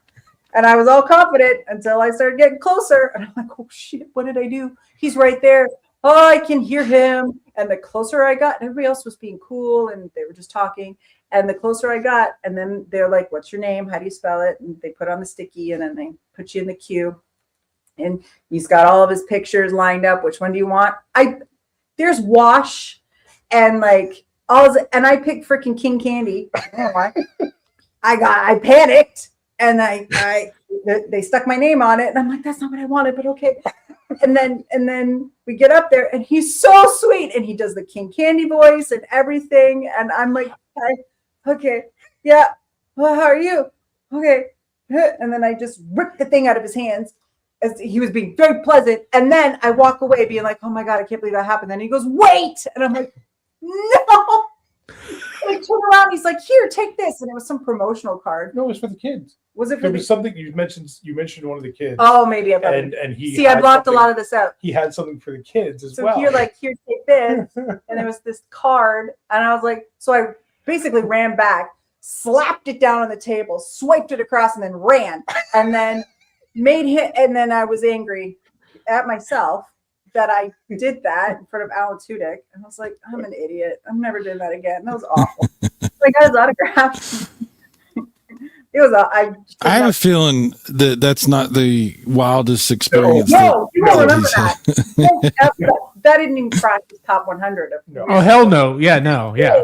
And I was all confident until I started getting closer. And I'm like, oh, shit, what did I do? He's right there. Oh, I can hear him. And the closer I got, everybody else was being cool and they were just talking. And the closer I got, and then they're like, what's your name? How do you spell it? And they put on the sticky and then they put you in the queue. And he's got all of his pictures lined up. Which one do you want? There's Wash and like and I picked freaking King Candy. I don't know why. I panicked, and they stuck my name on it, and I'm like, that's not what I wanted, but okay. And then we get up there, and he's so sweet, and he does the King Candy voice and everything, and I'm like, okay, yeah, well, how are you? Okay, and then I just ripped the thing out of his hands as he was being very pleasant, and then I walk away being like, oh my god, I can't believe that happened. Then he goes, wait, and I'm like, no. I turn around, he's like, here, take this, and it was some promotional card. No, it was for the kids. Was it for There was something you mentioned. You mentioned one of the kids. Oh, maybe I've and he see. I had blocked a something- lot of this out. He had something for the kids as So well. here, take this, and there was this card, and I was like, so I basically ran back, slapped it down on the table, swiped it across, and then ran, and then made him, and then I was angry at myself that I did that in front of Alan Tudyk, and I was like, I'm an idiot. I'm never doing that again. That was awful. I got his autograph. It was. I have a feeling that that's not the wildest experience. No, you that don't remember he's- that. That didn't even cross his top 100. No. Oh hell no! Yeah, no, yeah.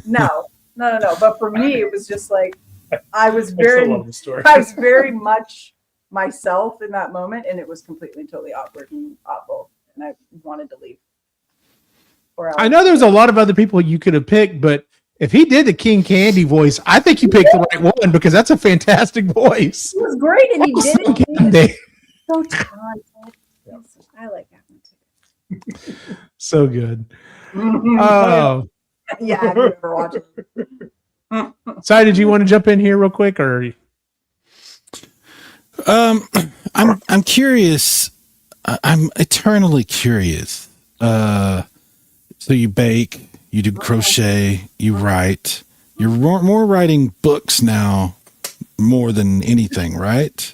No. But for me, it was just like I was I very, still love the story. I was very much myself in that moment, and it was completely and totally awkward and awful, and I wanted to leave. I know there's a lot of other people you could have picked, but if he did the King Candy voice, I think you picked the right one because that's a fantastic voice. It was great, and he did it. Candy. So talented. I like him too. So good. Mhm. Oh, Yeah, I never watched it. Si, did you want to jump in here real quick, or I'm curious. I'm eternally curious. So you bake, you do crochet, you write. You're more writing books now, more than anything, right?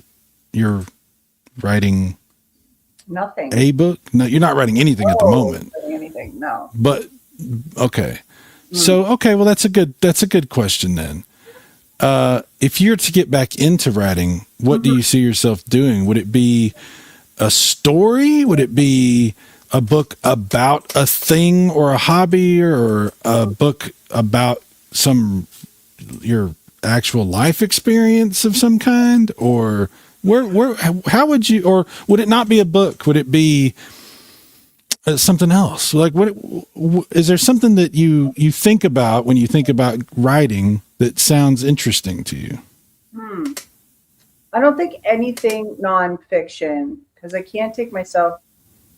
You're writing Nothing. a book. No, you're not writing anything at the moment. Anything? No. But okay. So okay, well that's a good question then. If you're to get back into writing, what do you see yourself doing? Would it be a story? Would it be a book about a thing or a hobby, or a book about your actual life experience of some kind? Or how would you, or would it not be a book? Would it be something else? Like, is there something that you think about when you think about writing that sounds interesting to you? I don't think anything nonfiction, because I can't take myself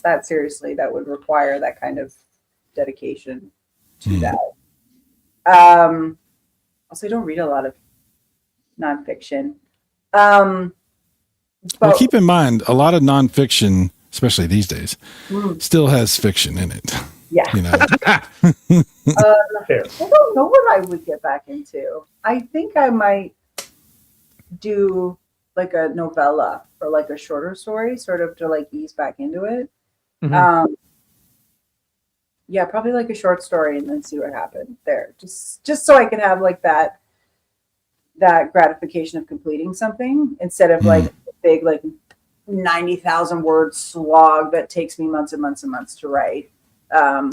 that seriously. That would require that kind of dedication to that. Also, I don't read a lot of nonfiction. Well, But keep in mind, a lot of nonfiction, especially these days, still has fiction in it. yeah, You know, Fair. I don't know what I would get back into. I think I might do like a novella or like a shorter story, sort of to like ease back into it. Mhm. Yeah, probably like a short story and then see what happened there. Just so I could have like that gratification of completing something instead of like a big like 90,000 word slog that takes me months and months and months to write. right?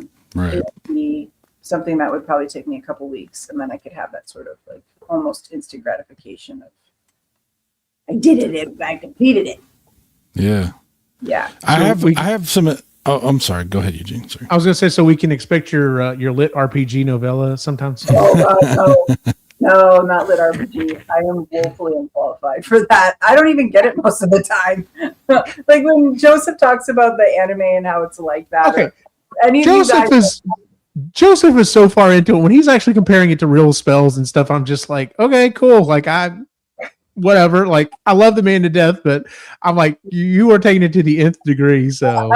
It would be something that would probably take me a couple weeks, and then I could have that sort of like almost instant gratification of I did it, I completed it. Yeah. Yeah. I So have some. Oh, I'm sorry. Go ahead, Eugene. Sorry. I was going to say, so we can expect your lit RPG novella sometime soon. Oh, no, not lit RPG. I am woefully unqualified for that. I don't even get it most of the time. Like when Joseph talks about the anime and how it's like that. Okay. Any of you guys, Joseph is so far into it. When he's actually comparing it to real spells and stuff, I'm just like, okay, cool. Like whatever. Like I love the man to death, but I'm like, you are taking it to the nth degree. So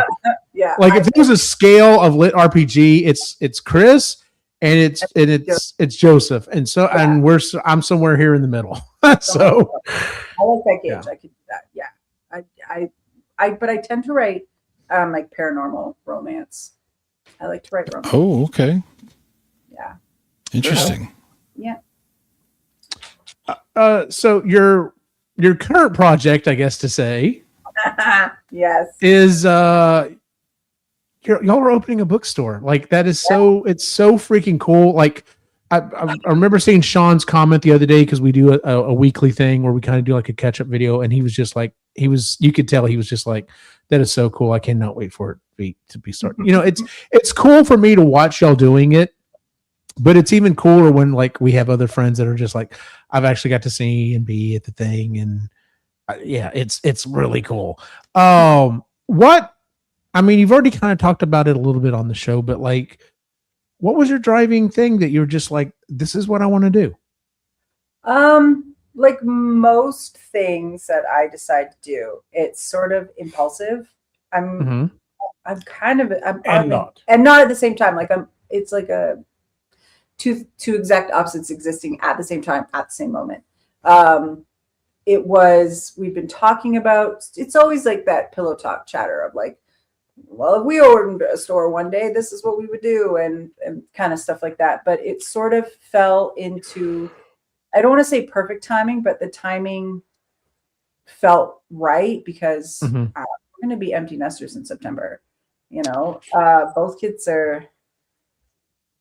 yeah, like if there's a scale of lit RPG, it's Kris and it's Joseph. And so, and I'm somewhere here in the middle. So I like that gauge. Yeah. I could do that. Yeah. But I tend to write like paranormal romance. I like to write romance. Oh, okay. Yeah. Interesting. Yeah. so your current project, I guess to say, Yes. is y'all are opening a bookstore. Like that is it's so freaking cool. Like I remember seeing Sean's comment the other day because we do a weekly thing where we kind of do like a catch up video, and he was just like, you could tell he was just like, that is so cool. I cannot wait for it to be started. It's cool for me to watch y'all doing it, but it's even cooler when like we have other friends that are just like, I've actually got to see and be at the thing, and it's really cool. You've already kind of talked about it a little bit on the show, but like, what was your driving thing that you're just like, this is what I want to do? Like most things that I decide to do, it's sort of impulsive. I'm kind of, and not at the same time. Like it's like a two exact opposites existing at the same time, at the same moment. We've been talking about, it's always like that pillow talk chatter of like, well, if we opened a store one day, this is what we would do, and kind of stuff like that. But it sort of fell into, I don't want to say perfect timing, but the timing felt right because we're going to be empty nesters in September. Both kids are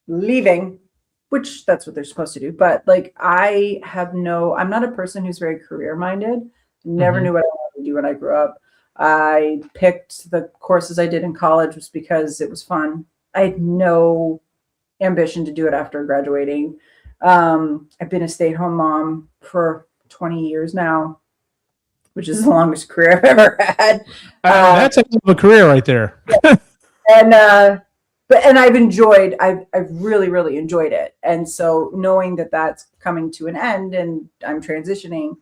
leaving, which that's what they're supposed to do. But like, I'm not a person who's very career minded. Never knew what I wanted to do when I grew up. I picked the courses I did in college just because it was fun. I had no ambition to do it after graduating. I've been a stay-at-home mom for 20 years now, which is the longest career I've ever had. That's a career right there. And I've really, really enjoyed it. And so knowing that that's coming to an end and I'm transitioning,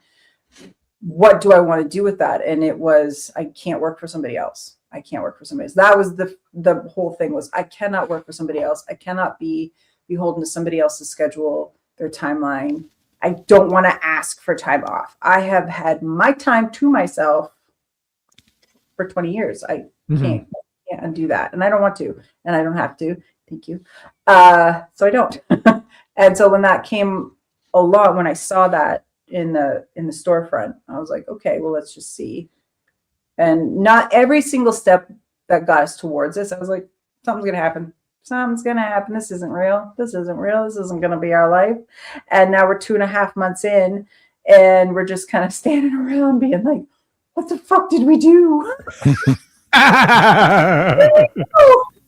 what do I want to do with that? And it was, I can't work for somebody else. I can't work for somebody else. That was the whole thing was, I cannot work for somebody else. I cannot be beholden to somebody else's schedule, their timeline. I don't want to ask for time off. I have had my time to myself for 20 years. I can't undo that. And I don't want to, and I don't have to. Thank you. So I don't. And so when that came along, when I saw that in the storefront, I was like, okay, well, let's just see. And not every single step that got us towards this, I was like, something's going to happen. Something's going to happen. This isn't real. This isn't real. This isn't going to be our life. And now we're 2.5 months in, and we're just kind of standing around being like, what the fuck did we do? Why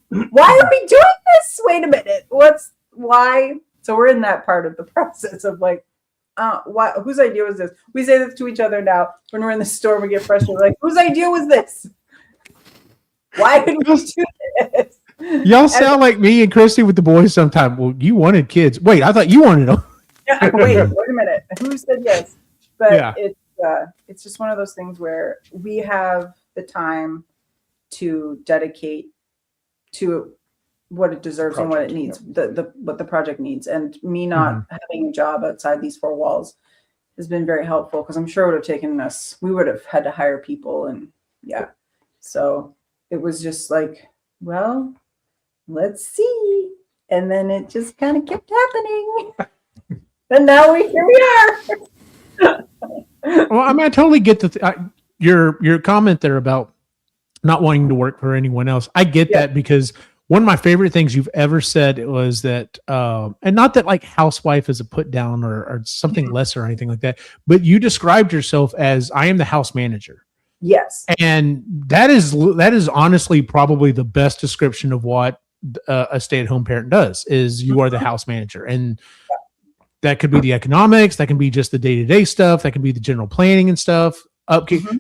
are we doing this? Wait a minute. Why? So we're in that part of the process of like, whose idea was this? We say this to each other now when we're in the store. We get frustrated. Like, whose idea was this? Why did we do this? Y'all sound like me and Christy with the boys sometime. Well, you wanted kids. Wait, I thought you wanted them. Wait a minute. Who said yes? But it's just one of those things where we have the time to dedicate to what it deserves and what it needs, what the project needs. And me not having a job outside these four walls has been very helpful, because I'm sure it would have taken us, we would have had to hire people, and so it was just like, well, let's see. And then it just kind of kept happening. And now here we are. Well, I mean, I totally get your comment there about not wanting to work for anyone else. I get that, because one of my favorite things you've ever said was that, and not that like housewife is a put down or something less or anything like that, but you described yourself as, I am the house manager. Yes. And that is honestly probably the best description of what a stay-at-home parent does, is you are the house manager. And that could be the economics, that can be just the day-to-day stuff, that can be the general planning and stuff.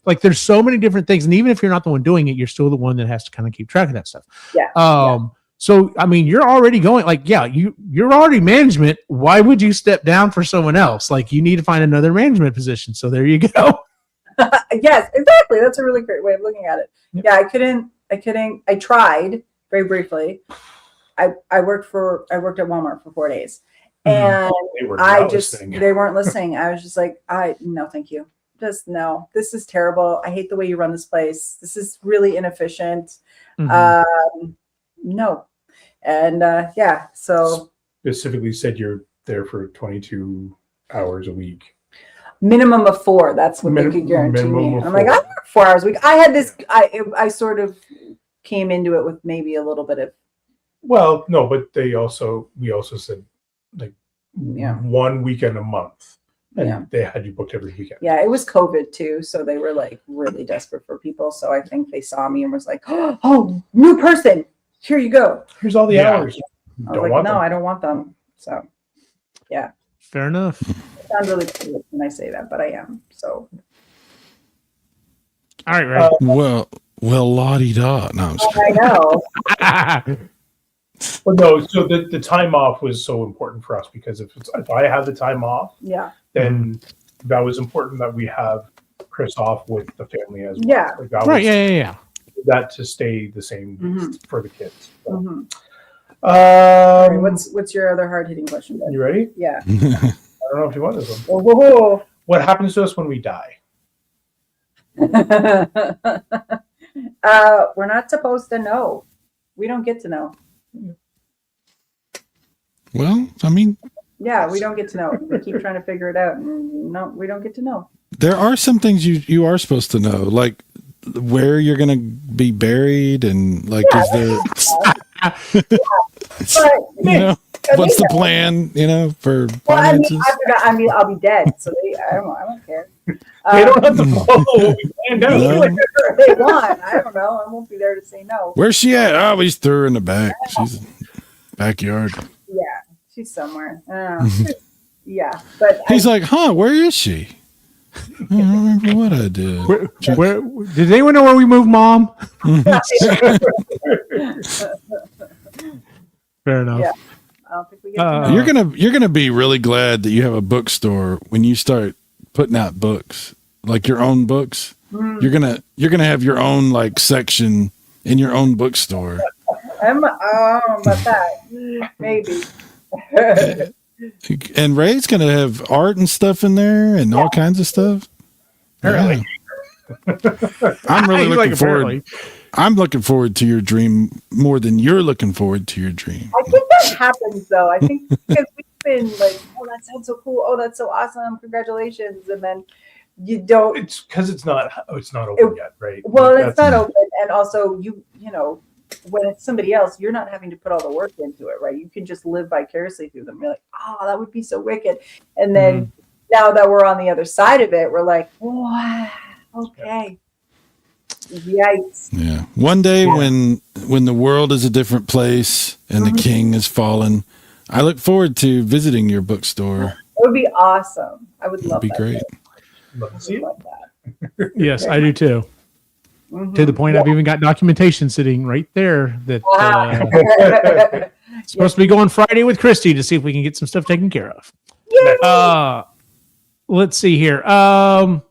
Like there's so many different things. And even if you're not the one doing it, you're still the one that has to kind of keep track of that stuff. So, I mean, you're already going like, you're already management. Why would you step down for someone else? Like, you need to find another management position. So there you go. Yes, exactly. That's a really great way of looking at it. Yep. Yeah, I tried very briefly. I worked at Walmart for 4 days, and they weren't listening. I was just like, no, thank you. Just no, this is terrible. I hate the way you run this place. This is really inefficient. No. And so specifically said you're there for 22 hours a week. Minimum of 4. That's what they could guarantee me. I'm like, I work 4 hours a week. I had this. I sort of came into it with maybe a little bit of. Well, no, but we also said, like, one weekend a month, and Yeah. they had you booked every weekend. Yeah, it was COVID too, so they were like really desperate for people. So I think they saw me and was like, "Oh, new person, here you go." Here's all the Yeah. hours. I was like, "No, I don't want them." So yeah, Fair enough. I sound really cool when I say that, but I am. So All right, right. Well, la-di-da. No, I'm just I know. Well, no, so the time off was so important for us because if I had the time off, Yeah, then that was important that we have Kris off with the family as well. Yeah. Like that Right. was- Yeah. that to stay the same Mhm. for the kids. So, Mhm. All right, what's your other hard hitting question, Ben? you ready? Yeah. I don't know if you want this one. Whoa. What happens to us when we die? We're not supposed to know. We don't get to know. well, I mean, Yeah, we don't get to know. We keep trying to figure it out. And no, we don't get to know. there are some things you are supposed to know, like where you're going to be buried, and like, is there, But you know, what's the plan, you know, for well, finances? I'll be dead, so I don't care. They don't have to follow what we planned out. They No. do whatever they want. I don't know. I won't be there to say no. Where's she at? Oh, we just threw her in the back. She's in the backyard. Yeah, she's somewhere. Yeah, but He's like, huh, where is she? I don't remember what I did. Where did anyone know where we moved, Mom? Fair enough. Yeah. I don't think we get to know. You're gonna be really glad that you have a bookstore when you start putting out books, like your own books. You're gonna have your own like section in your own bookstore. I'm about that. Maybe. And Ray's gonna have art and stuff in there and all kinds of stuff. Apparently. Yeah. I'm really He's looking like, forward. apparently. I'm looking forward to your dream more than you're looking forward to your dream. I think that happens though. I think because we've been like, oh, that sounds so cool. Oh, that's so awesome. Congratulations. And then you don't. It's because it's not open yet, right? Well, Like, it's not open. And also, you know, when it's somebody else, you're not having to put all the work into it, right? You can just live vicariously through them. You're like, oh, that would be so wicked. And then now that we're on the other side of it, we're like, wow, okay. Yikes. Yeah. One day when the world is a different place and the king is fallen, I look forward to visiting your bookstore. It would be awesome. I would love It'd be that. great. love to I see would it. love that. Yes, I do too. Mhm. To the point I've even got documentation sitting right there that it's supposed to be going Friday with Christy to see if we can get some stuff taken care of. Let's see here. I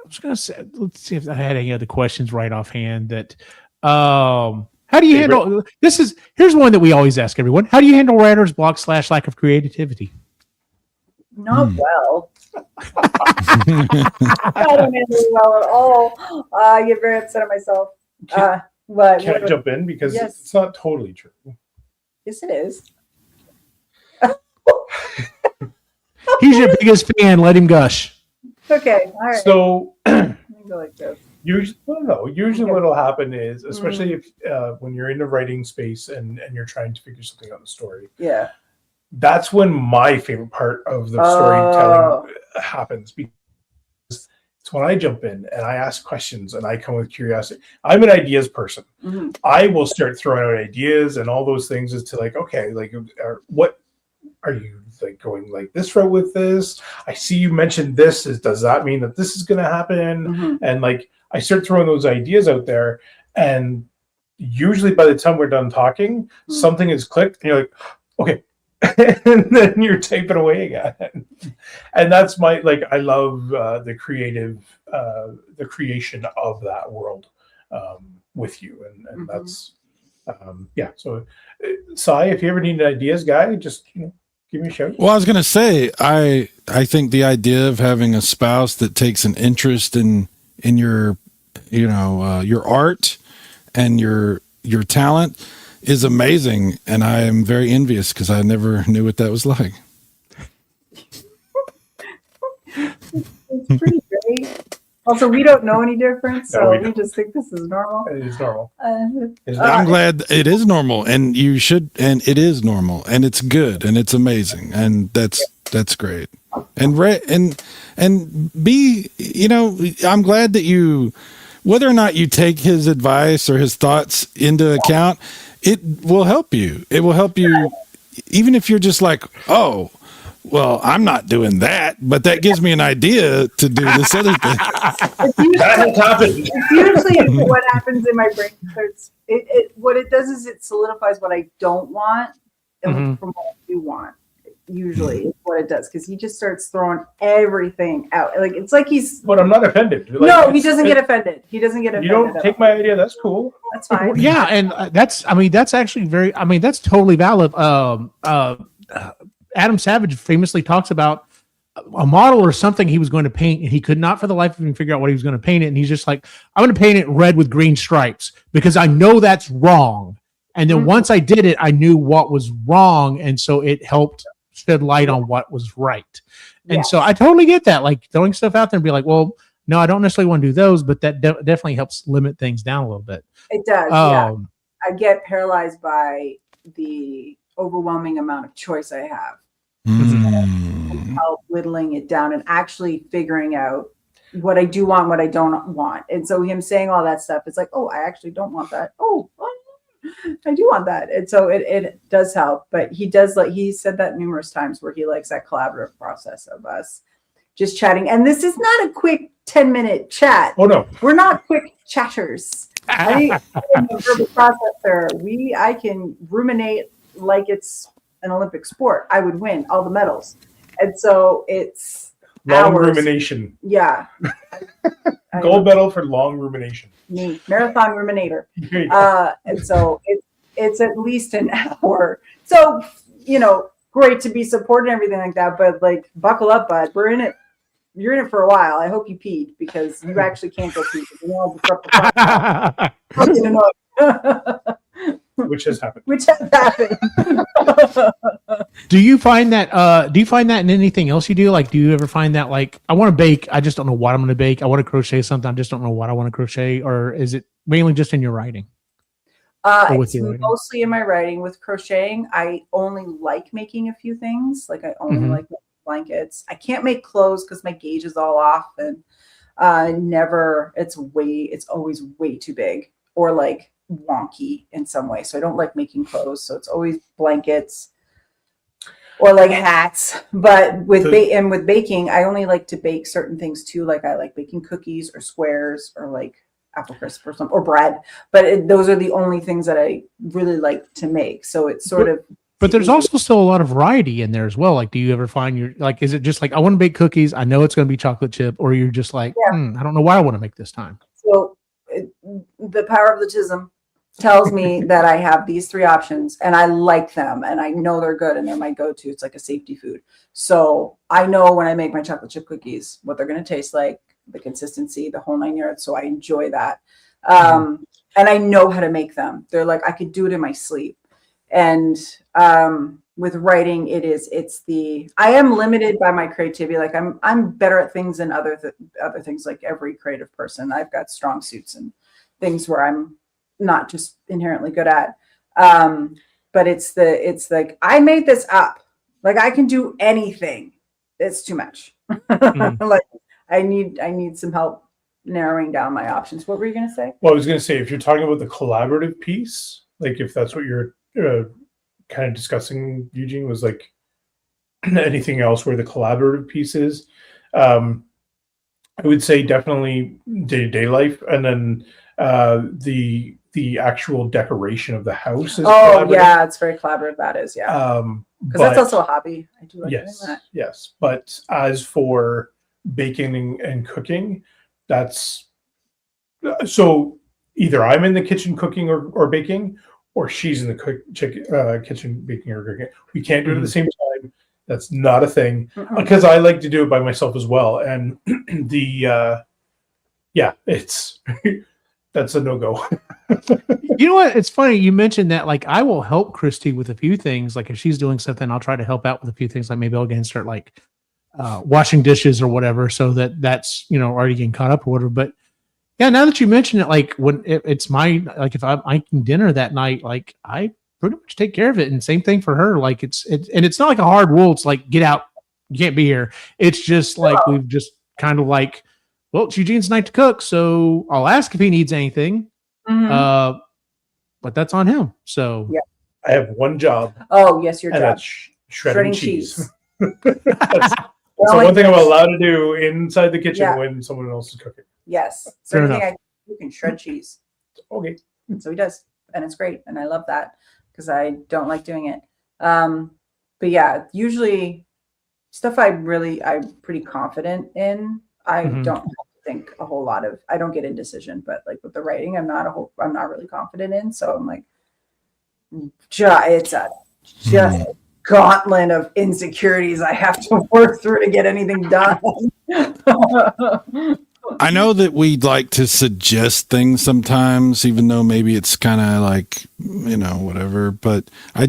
was gonna say, let's see if I had any other questions right offhand. That how do you handle this? Here's one that we always ask everyone: how do you handle writer's block / lack of creativity? Not well. I don't handle it well at all. I get very upset at myself. But Can I jump in because Yes. it's not totally true. yes, it is. He's your biggest fan. Let him gush. Okay, all right. So Let me go like this. usually what'll happen is, especially if when you're in the writing space and you're trying to figure something out in the story, Yeah. that's when my favorite part of the storytelling happens, because it's when I jump in and I ask questions and I come with curiosity. I'm an ideas person. Mhm. I will start throwing out ideas and all those things as to like, okay, like what are you like going like this route with this? I see you mentioned this. Does that mean that this is going to happen? Mhm. And like I start throwing those ideas out there, and usually by the time we're done talking, something is clicked, and you're like, okay. And then you're typing away again. And that's my, like, I love the creation of that world with you. And that's, yeah. So, Sai, if you ever need an ideas guy, just, give me a shout. Well, I was going to say, I think the idea of having a spouse that takes an interest in your, your art and your talent is amazing, and I am very envious because I never knew what that was like. It's pretty great. Also, we don't know any different, No, so we we don't. just think this is normal. It is normal. It's I'm glad it is normal, and you should, and it is normal, and it's good, and it's amazing, and that's great. And be, I'm glad that you, whether or not you take his advice or his thoughts into account, it will help you. It will help you, even if you're just like, oh, well, I'm not doing that, but that gives me an idea to do this other thing. That has happened. It's usually what happens in my brain. What it does is it solidifies what I don't want and from what I do want. Usually, is what it does, because he just starts throwing everything out. Like it's like he's. But I'm not offended. Like, No, he doesn't get offended. He doesn't get offended. You don't take my idea. That's cool. That's fine. Yeah, and that's actually that's totally valid. Adam Savage famously talks about a model or something he was going to paint, and he could not for the life of him figure out what he was going to paint it. And he's just like, I'm going to paint it red with green stripes because I know that's wrong. And then once I did it, I knew what was wrong, and so it helped shed light on what was right. And so I totally get that, like throwing stuff out there and be like, well, no, I don't necessarily want to do those, but that definitely helps limit things down a little bit. It does. Yeah. I get paralyzed by the overwhelming amount of choice I have. And how whittling it down and actually figuring out what I do want, what I don't want. And so him saying all that stuff, it's like, oh, I actually don't want that. Oh, I do want that. And so it does help. But he does, like he said that numerous times, where he likes that collaborative process of us just chatting. And this is not a quick 10-minute chat. Oh no, we're not quick chatters. I am a verbal processor. I can ruminate like it's an Olympic sport. I would win all the medals. And so it's long hours. rumination. Yeah. Gold medal for long rumination. Me, marathon ruminator. And so it's at least an hour. So, great to be supported and everything like that, but like buckle up, bud. We're in it. You're in it for a while. I hope you peed, because you actually can't go pee. You won't disrupt the podcast. Which has happened. Do you find that in anything else you do? Like, do you ever find that, like, I want to bake, I just don't know what I'm going to bake. I want to crochet something, I just don't know what I want to crochet. Or is it mainly just in your writing? It's mostly in my writing. With crocheting, I only like making a few things. Like I only like making blankets. I can't make clothes because my gauge is all off, and it's always way too big or like wonky in some way. So I don't like making clothes. So it's always blankets or like hats. But with baking, I only like to bake certain things too. Like I like baking cookies or squares or like apple crisp or something, or bread. But those are the only things that I really like to make. So it's sort of. But there's also still a lot of variety in there as well. Like, do you ever find is it just like, I want to bake cookies, I know it's going to be chocolate chip, or you're just like, I don't know what I want to make this time. So the power of the TISM tells me that I have these three options and I like them and I know they're good and they're my go-to. It's like a safety food. So I know when I make my chocolate chip cookies, what they're going to taste like, the consistency, the whole 9 yards. So I enjoy that. And I know how to make them. They're like, I could do it in my sleep. And with writing, I am limited by my creativity. Like I'm better at things than other things, like every creative person. I've got strong suits and things where I'm not just inherently good at. But it's like, I made this up. Like I can do anything. It's too much. Like I need some help narrowing down my options. What were you going to say? Well, I was going to say, if you're talking about the collaborative piece, like if that's what you're kind of discussing, Eugene, was like anything else where the collaborative piece is, I would say definitely day-to-day life, and then the actual decoration of the house is yeah, it's very collaborative. That is, yeah, because that's also a hobby. I do like doing that. Yes, but as for baking and cooking, that's so either I'm in the kitchen cooking or baking, or she's in the kitchen baking or cooking. We can't do it at the same time. That's not a thing, because I like to do it by myself as well. And that's a no-go. You know what? It's funny you mentioned that. Like, I will help Christy with a few things. Like if she's doing something, I'll try to help out with a few things. Like maybe I'll get and start like washing dishes or whatever, so that's already getting caught up or whatever. But yeah, now that you mention it, like when it's my, like if I'm eating dinner that night, like I pretty much take care of it. And same thing for her. Like it's not like a hard rule. It's like, get out, you can't be here. It's just like, we've just kind of like, well, it's Eugene's night to cook, so I'll ask if he needs anything. Mhm. But that's on him. So Yeah. I have one job, Oh, yes, your and job. that's shredding cheese. Well, So I one thing I'm guess- allowed to do inside the kitchen Yeah. when someone else is cooking. Yes. So Fair anything you can shred cheese. Okay. So he does, and it's great, and I love that because I don't like doing it. But yeah, usually stuff I'm pretty confident in. I Mhm. don't have to think a whole lot of. I don't get indecision, but like with the writing, I'm not really confident in. So I'm like, it's a just gauntlet of insecurities I have to work through to get anything done. I know that we'd like to suggest things sometimes, even though maybe it's kind of like, whatever, but I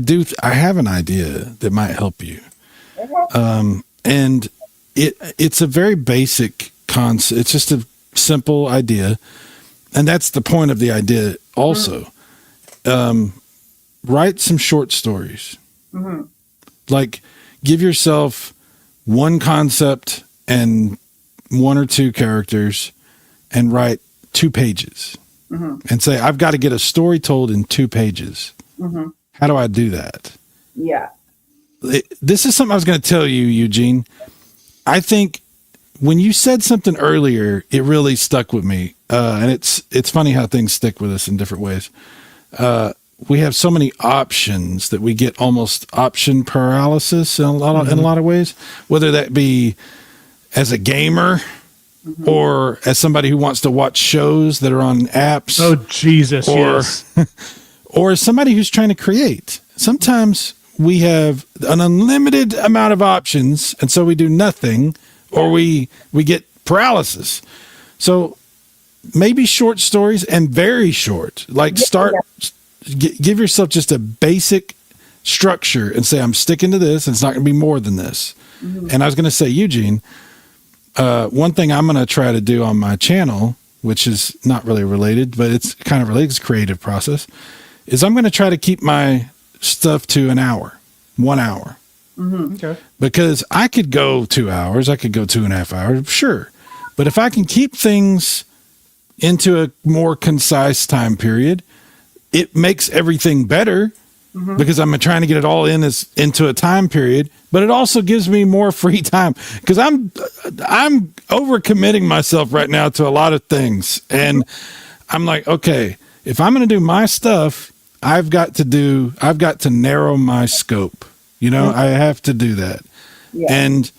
have an idea that might help you. And it's a very basic concept. It's just a simple idea. And that's the point of the idea also. Write some short stories. Mm-hmm. Like, give yourself one concept and one or two characters and write 2 pages and say, I've got to get a story told in 2 pages. Mm-hmm. How do I do that? Yeah. This is something I was going to tell you, Eugene. I think when you said something earlier, it really stuck with me. And it's funny how things stick with us in different ways. We have so many options that we get almost option paralysis in a lot of ways, whether that be as a gamer or as somebody who wants to watch shows that are on apps. Oh, Jesus. Or, Yes. or as somebody who's trying to create. Sometimes we have an unlimited amount of options, and so we do nothing, or we get paralysis. So maybe short stories, and very short. Like give yourself just a basic structure and say, I'm sticking to this, and it's not going to be more than this. And I was going to say, Eugene, one thing I'm going to try to do on my channel, which is not really related, but it's kind of related, it's a creative process, is I'm going to try to keep my stuff to 1 hour. Okay. Because I could go 2 hours, I could go 2.5 hours, sure. But if I can keep things into a more concise time period, it makes everything better because I'm trying to get it all into a time period, but it also gives me more free time because I'm overcommitting myself right now to a lot of things. And I'm like, okay, if I'm going to do my stuff, I've got to narrow my scope. I have to do that. Yeah. And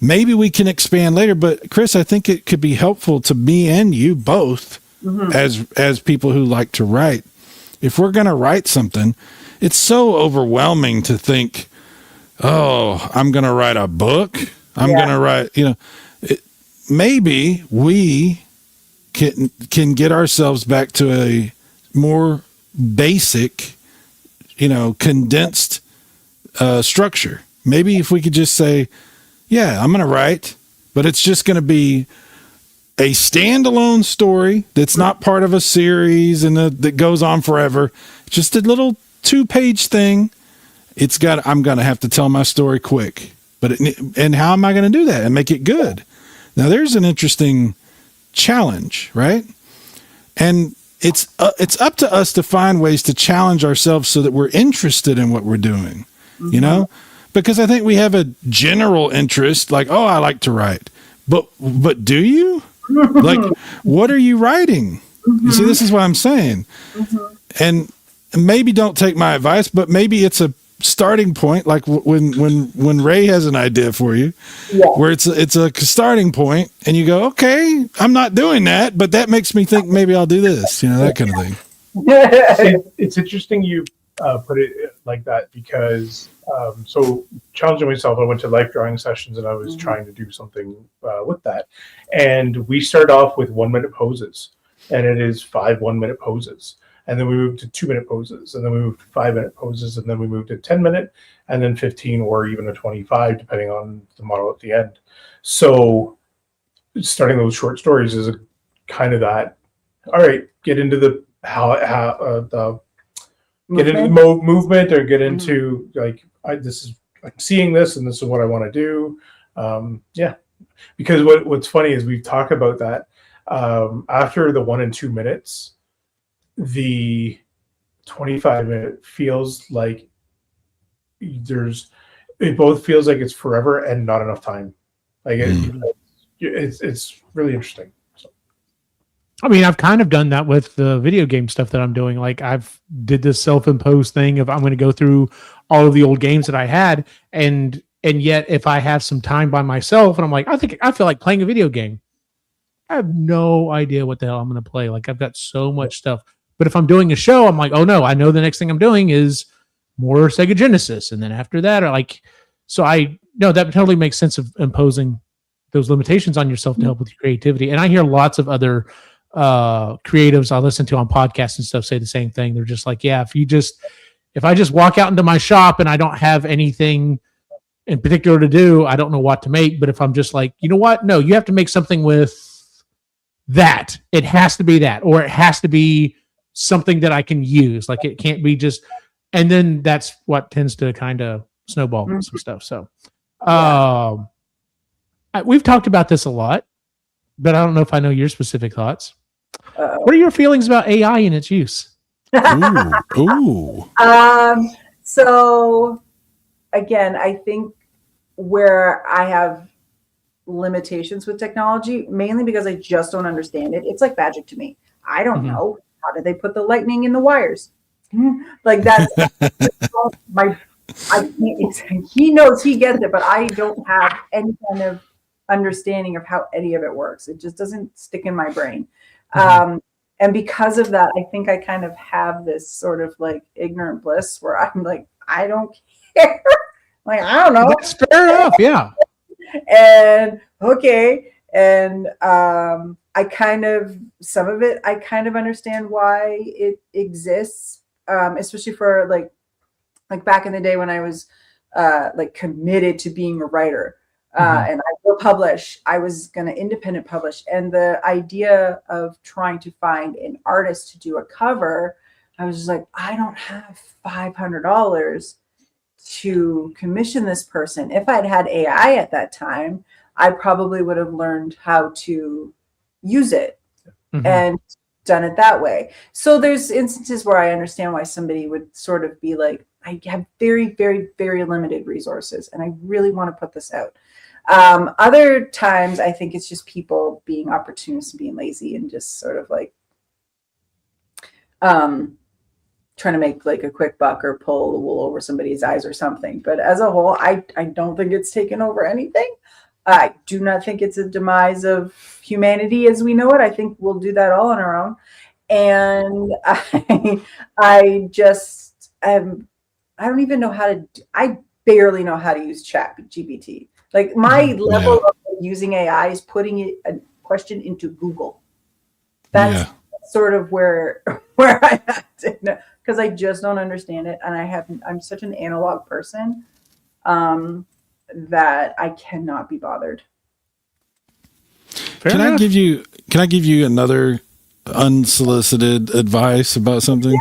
maybe we can expand later, but Kris, I think it could be helpful to me and you both as people who like to write. If we're going to write something, it's so overwhelming to think, oh, I'm going to write a book. I'm going to write, maybe we can get ourselves back to a more basic, condensed structure. Maybe if we could just say, yeah, I'm going to write, but it's just going to be a standalone story that's not part of a series and that goes on forever. Just a little 2-page thing. I'm going to have to tell my story quick, and how am I going to do that and make it good? Now there's an interesting challenge, right? And it's up to us to find ways to challenge ourselves so that we're interested in what we're doing, because I think we have a general interest, like, oh, I like to write, but do you? Like, what are you writing? You see, this is what I'm saying. And maybe don't take my advice, but maybe it's a starting point, like when Ray has an idea for you, where it's a starting point, and you go, okay, I'm not doing that, but that makes me think maybe I'll do this, that kind of thing. It's interesting you put it like that because so challenging myself, I went to life drawing sessions and I was trying to do something with that, and we start off with 1-minute poses, and it is 5 1-minute poses. and then we moved to 2-minute poses, and then we moved to 5-minute poses, and then we moved to 10-minute, and then 15 or even a 25, depending on the model at the end. So starting those short stories is a kind of that. All right, get into the get into the movement, or get into like I'm seeing this, and this is what I want to do. Because what's funny is we've talked about that after the 1 and 2 minutes, the 25-minute feels like it both feels like it's forever and not enough time. Like it's really interesting. So. I mean, I've kind of done that with the video game stuff that I'm doing. Like I've did this self-imposed thing of I'm going to go through all of the old games that I had, and yet if I have some time by myself and I'm like, I feel like playing a video game, I have no idea what the hell I'm going to play. Like I've got so much stuff. But if I'm doing a show, I'm like, oh no, I know the next thing I'm doing is more Sega Genesis, and then after that, that totally makes sense of imposing those limitations on yourself to help with your creativity. And I hear lots of other creatives I listen to on podcasts and stuff say the same thing. They're just like, yeah, if I just walk out into my shop and I don't have anything in particular to do, I don't know what to make. But if I'm just like, you know what? No, you have to make something with that. It has to be that, or it has to be something that I can use. Like it can't be just, and then that's what tends to kind of snowball some stuff. So we've talked about this a lot, but I don't know if I know your specific thoughts. What are your feelings about AI and its use? Ooh. So again, I think where I have limitations with technology, mainly because I just don't understand it. It's like magic to me. I don't know. How did they put the lightning in the wires? Like that's he knows, he gets it, but I don't have any kind of understanding of how any of it works. It just doesn't stick in my brain. And because of that, I think I kind of have this sort of like ignorant bliss where I'm like, I don't care. Like, I don't know. That's fair enough. Yeah. And okay. And I kind of, some of it, I kind of understand why it exists, especially for like back in the day when I was like committed to being a writer. And I will publish. I was going to independent publish. And the idea of trying to find an artist to do a cover, I was just like, I don't have $500 to commission this person. If I'd had AI at that time, I probably would have learned how to use it and done it that way. So there's instances where I understand why somebody would sort of be like, I have very, very, very limited resources and I really want to put this out. Other times I think it's just people being opportunists and being lazy and just sort of like trying to make like a quick buck or pull the wool over somebody's eyes or something. But as a whole, I don't think it's taken over anything. I do not think it's a demise of humanity as we know it. I think we'll do that all on our own. And I don't even know how to, I barely know how to use ChatGPT. Like my level of using AI is putting a question into Google. That's sort of where I'm at, because I just don't understand it. And I'm such an analog person that I cannot be bothered. Can I give you another unsolicited advice about something?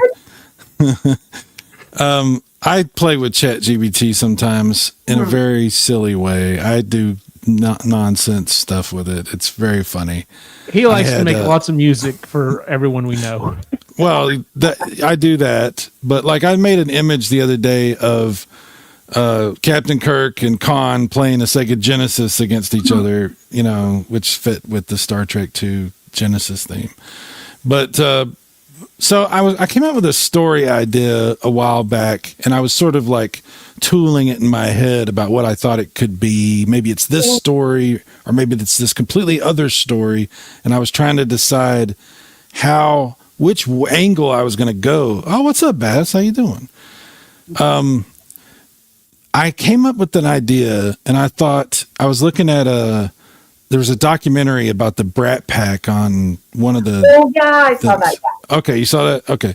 I play with ChatGPT sometimes in a very silly way. I do nonsense stuff with it. It's very funny. He likes to make lots of music for everyone we know. Well, I do that, but like I made an image the other day of Captain Kirk and Khan playing a Sega Genesis against each other, you know, which fit with the Star Trek II Genesis theme. But so I came up with a story idea a while back, and I was sort of like tooling it in my head about what I thought it could be. Maybe it's this story, or maybe it's this completely other story. And I was trying to decide which angle I was going to go. Oh, what's up, Bass? How you doing? I came up with an idea, and I thought I was looking at there was a documentary about the Brat Pack on one of the. Oh yeah, I saw that. Okay, you saw that? Okay.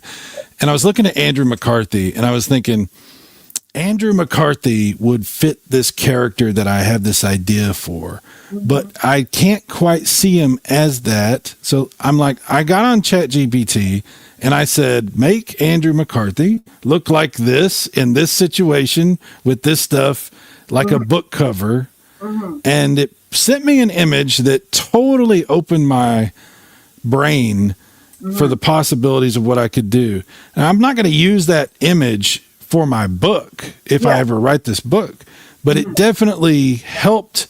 And I was looking at Andrew McCarthy and I was thinking, Andrew McCarthy would fit this character that I have this idea for, but I can't quite see him as that. So I'm like, I got on ChatGPT and I said, make Andrew McCarthy look like this in this situation with this stuff, like a book cover. And it sent me an image that totally opened my brain for the possibilities of what I could do. And I'm not going to use that image for my book if I ever write this book, but it definitely helped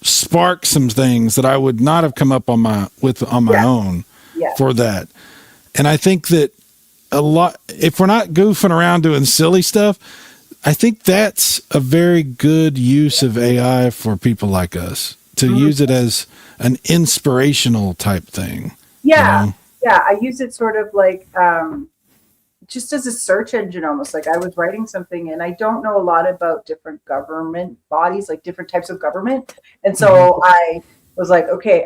spark some things that I would not have come up on my own for that. And I think that a lot, if we're not goofing around doing silly stuff, I think that's a very good use of AI for people like us to use it as an inspirational type thing. Yeah. You know? Yeah. I use it sort of like, just as a search engine, almost like I was writing something and I don't know a lot about different government bodies, like different types of government. And so I was like, okay,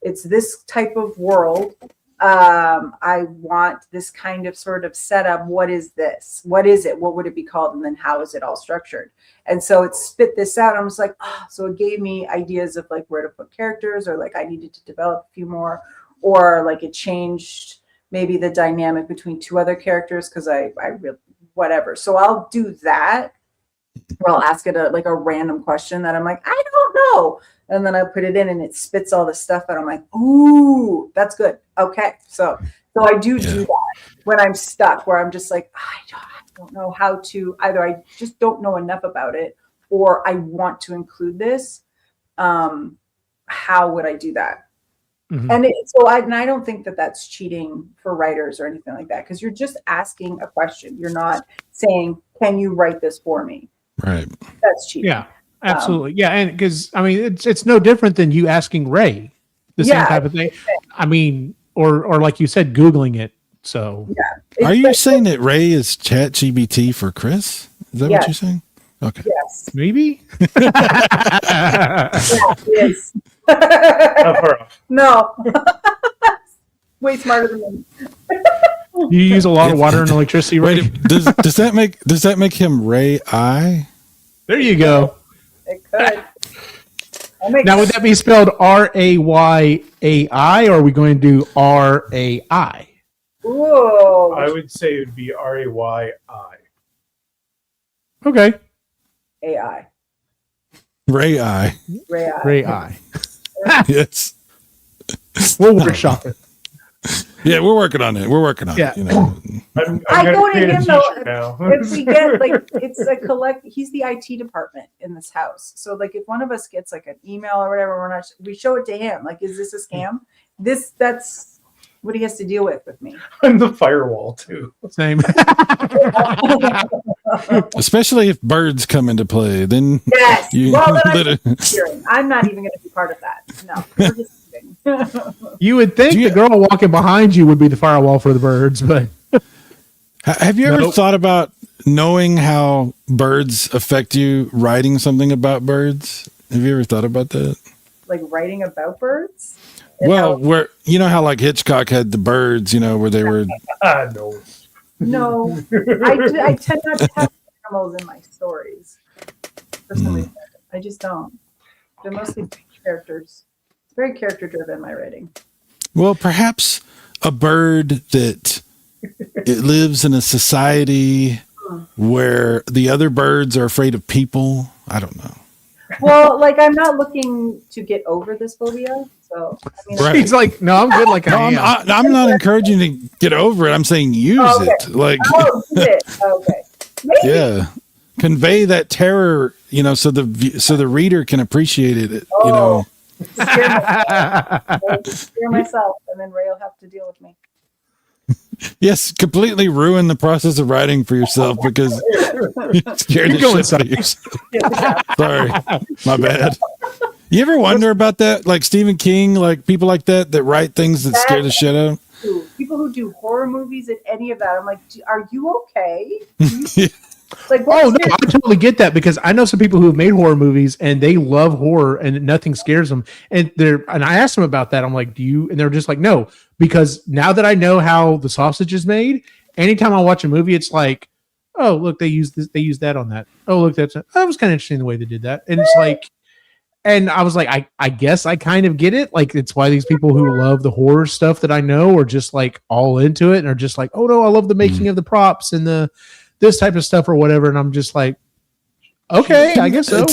it's this type of world. I want this kind of sort of setup. What is this? What is it? What would it be called? And then how is it all structured? And so it spit this out. I was like, so it gave me ideas of like where to put characters, or like I needed to develop a few more, or like it changed maybe the dynamic between two other characters because I really, whatever. So I'll do that, or I'll ask it a random question that I'm like, I don't know. And then I put it in and it spits all this stuff out. I'm like, ooh, that's good. Okay. So I do that when I'm stuck, where I'm just like, I don't know how to, either I just don't know enough about it, or I want to include this. How would I do that? And I don't think that that's cheating for writers or anything like that, because you're just asking a question. You're not saying, can you write this for me? Right. That's cheating. Yeah, absolutely. Yeah. And because, I mean, it's no different than you asking Ray the same type of thing. I mean, or like you said, Googling it. So Are you saying that Ray is ChatGPT for Kris? Is that what you're saying? Okay. Yes. maybe. Yeah, it is. Not far off. No. Way smarter than me. You use a lot of water and electricity, Ray? Wait, does that make him Ray I? There you go. It could. Now, would that be spelled RAYAI, or are we going to do RAI? Ooh. I would say it would be RAYI. Okay. AI. Ray I. Ray I. Yes. We'll workshop it. Yeah, we're working on it. We're working on it. You know. I'm I gonna go to create a him though. t-shirt now. If we get like, it's a he's the IT department in this house. So like if one of us gets like an email or whatever, we show it to him. Like, is this a scam? That's what he has to deal with me. I'm the firewall too. Same. Especially if birds come into play, then Yes. you Well, then I'm not even going to be part of that. No. We're just kidding. You would think the girl walking behind you would be the firewall for the birds, but have you ever thought about knowing how birds affect you, writing something about birds? Have you ever thought about that? Like writing about birds? Well, where you know how like Hitchcock had the birds, you know, where they were. No. No, I tend not to have animals in my stories. For some reason, I just don't. They're mostly characters. It's very character driven, my writing. Well, perhaps a bird that it lives in a society where the other birds are afraid of people. I don't know. Well, like I'm not looking to get over this phobia. So I mean, Right. he's like, no, I'm good like No, I am. I'm not encouraging you to get over it. I'm saying use it. Like, oh, is it? Okay. Maybe. yeah, convey that terror. You know, so the reader can appreciate it. You know. Scare myself, and then Ray will have to deal with me. Yes, completely ruin the process of writing for yourself because you scared the shit out of yourself. Sorry, my bad. You ever wonder about that? Like Stephen King, like people like that write things that scare the shit out of People who do horror movies and any of that, I'm like, are you okay? Like, Oh no, I totally get that because I know some people who have made horror movies and they love horror and nothing scares them. And I asked them about that. I'm like, do you? And they're just like, no, because now that I know how the sausage is made, anytime I watch a movie, it's like, oh look, they use this, they use that on that. Oh look, that was kind of interesting the way they did that. And it's like, and I was like, I guess I kind of get it. Like it's why these people who love the horror stuff that I know are just like all into it and are just like, oh no, I love the making of the props and this type of stuff or whatever. And I'm just like, okay, I guess so.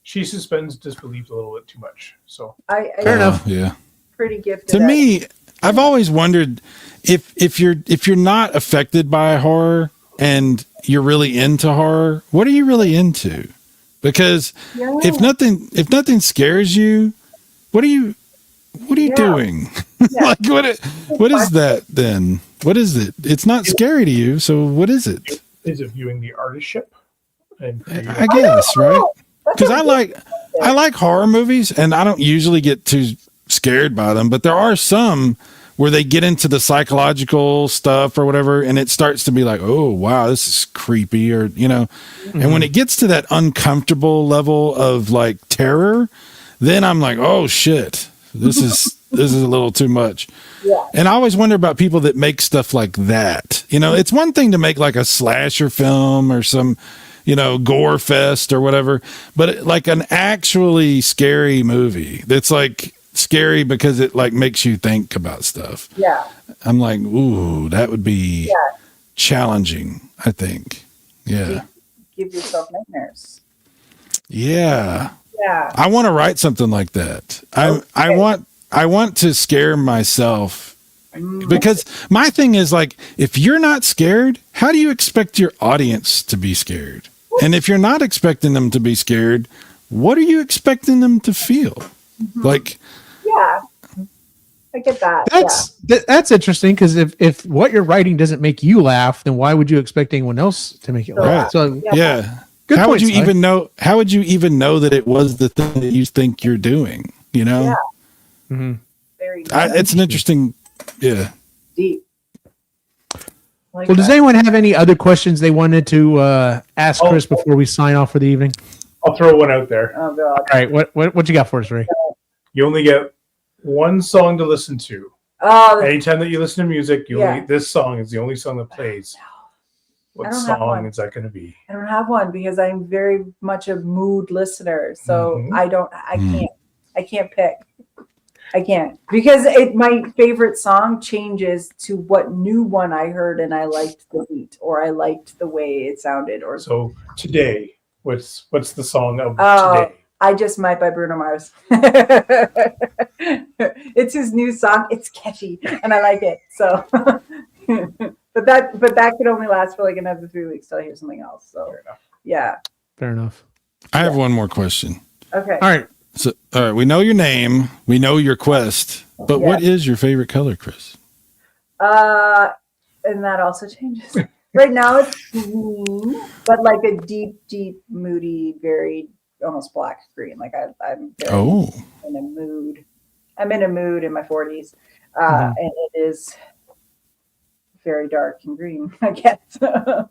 She suspends disbelief a little bit too much. So Fair enough. Yeah. pretty gifted. To at- me, I've always wondered if you're not affected by horror and you're really into horror, what are you really into? Because Yeah. if nothing scares you, what are you doing? Yeah. Like what is that then? What is it? It's not scary to you, so what is it? is it viewing the artistship? And I guess, right? Because I like horror movies, and I don't usually get too scared by them, but there are some where they get into the psychological stuff or whatever, and it starts to be like, oh wow, this is creepy, or and when it gets to that uncomfortable level of like terror, then I'm like, oh shit, this is a little too much. Yeah. And I always wonder about people that make stuff like that. It's one thing to make like a slasher film or some gore fest or whatever, but like an actually scary movie that's like scary because it like makes you think about stuff. Yeah. I'm like, ooh, that would be challenging, I think. Yeah. Give yourself nightmares. Yeah. Yeah. I want to write something like that. I want to scare myself, because my thing is like, if you're not scared, how do you expect your audience to be scared? And if you're not expecting them to be scared, what are you expecting them to feel? Like, Yeah. I get that. That's interesting because if what you're writing doesn't make you laugh, then why would you expect anyone else to make it laugh? Right. So yeah. Good How point, would you Si. even know? How would you even know that it was the thing that you think you're doing? Yeah. Mhm. Very It's an interesting. Yeah. deep. Like Well, does that. anyone have any other questions they wanted to ask Oh. Chris before we sign off for the evening? I'll throw one out there. Oh god. All right, what you got for us, Ray? You only get one song to listen to. Oh, Anytime that you listen to music, this song is the only song that plays. I What don't have one. song is that going to be? I don't have one because I'm very much a mood listener. So Mhm. I can't pick. I can't because my favorite song changes to what new one I heard and I liked the beat or I liked the way it sounded or So today, what's the song of Oh. today? I Just Might by Bruno Mars. It's his new song. It's catchy and I like it. So but that could only last for like another 3 weeks till I hear something else. So Fair enough. yeah. Fair enough. I have one more question. Okay. All right. So, all right, we know your name, we know your quest, but what is your favorite color, Chris? And that also changes. Right now it's green, but like a deep, moody, very almost black green. Like I'm very Oh, in a mood. I'm in a mood in my 40s, Mhm. and it is very dark and green. I guess I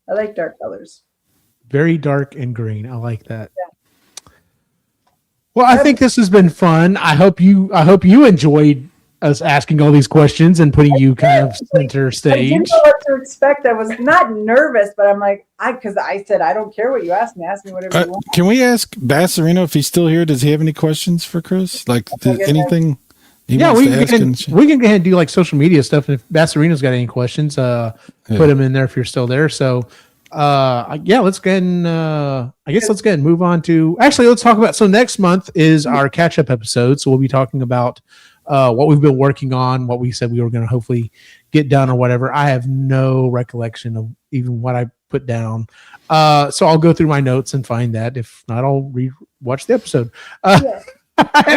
like dark colors. Very dark and green. I like that. Well, I think this has been fun. I hope you enjoyed us asking all these questions and putting you kind of center I stage. didn't know what to expect. I was not nervous, but I'm like, because I said I don't care what you ask me. Ask me whatever you want. can we ask Bassarino if he's still here? Does he have any questions for Chris? Like anything he Yeah, wants we to ask? we can go ahead and do like social media stuff. And if Bassarino's got any questions, put them in there if you're still there. So, let's go ahead and let's go ahead and move on to. Actually, let's talk about. So next month is our catch up episode. So we'll be talking about what we've been working on, what we said we were going to hopefully get done or whatever. I have no recollection of even what I put down. So I'll go through my notes and find that. If not, I'll watch the episode.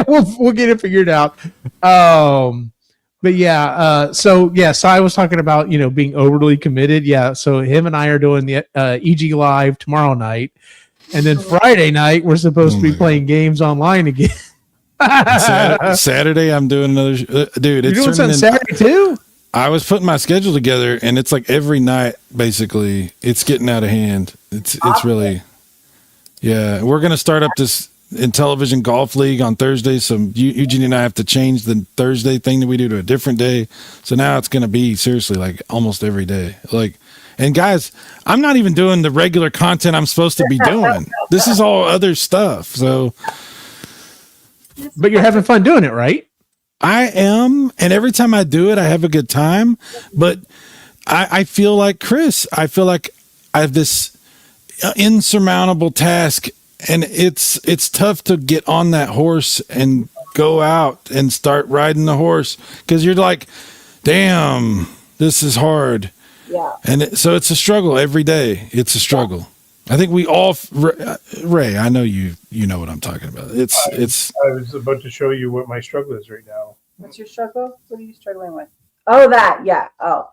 We'll get it figured out. But yeah, so I was talking about, being overly committed. Yeah. So him and I are doing the EG live tomorrow night. And then Friday night, we're supposed to be playing games online again. Saturday, I'm doing another. Dude, You're it's doing turning something Saturday too? I was putting my schedule together, and it's like every night, basically, it's getting out of hand. It's really, yeah. We're gonna start up this in television golf league on Thursday. So Eugene and I have to change the Thursday thing that we do to a different day. So now it's gonna be seriously like almost every day. Like, and guys, I'm not even doing the regular content I'm supposed to be doing. This is all other stuff. So, But you're having fun doing it, right? I am, and every time I do it, I have a good time. But I feel like Kris. I feel like I have this insurmountable task, and it's tough to get on that horse and go out and start riding the horse because you're like, damn, this is hard. Yeah. And so it's a struggle every day. It's a struggle. I think we all, Ray, I know you know what I'm talking about. It's. I was about to show you what my struggle is right now. What's your struggle? What are you struggling with? Oh, that. Yeah. Oh,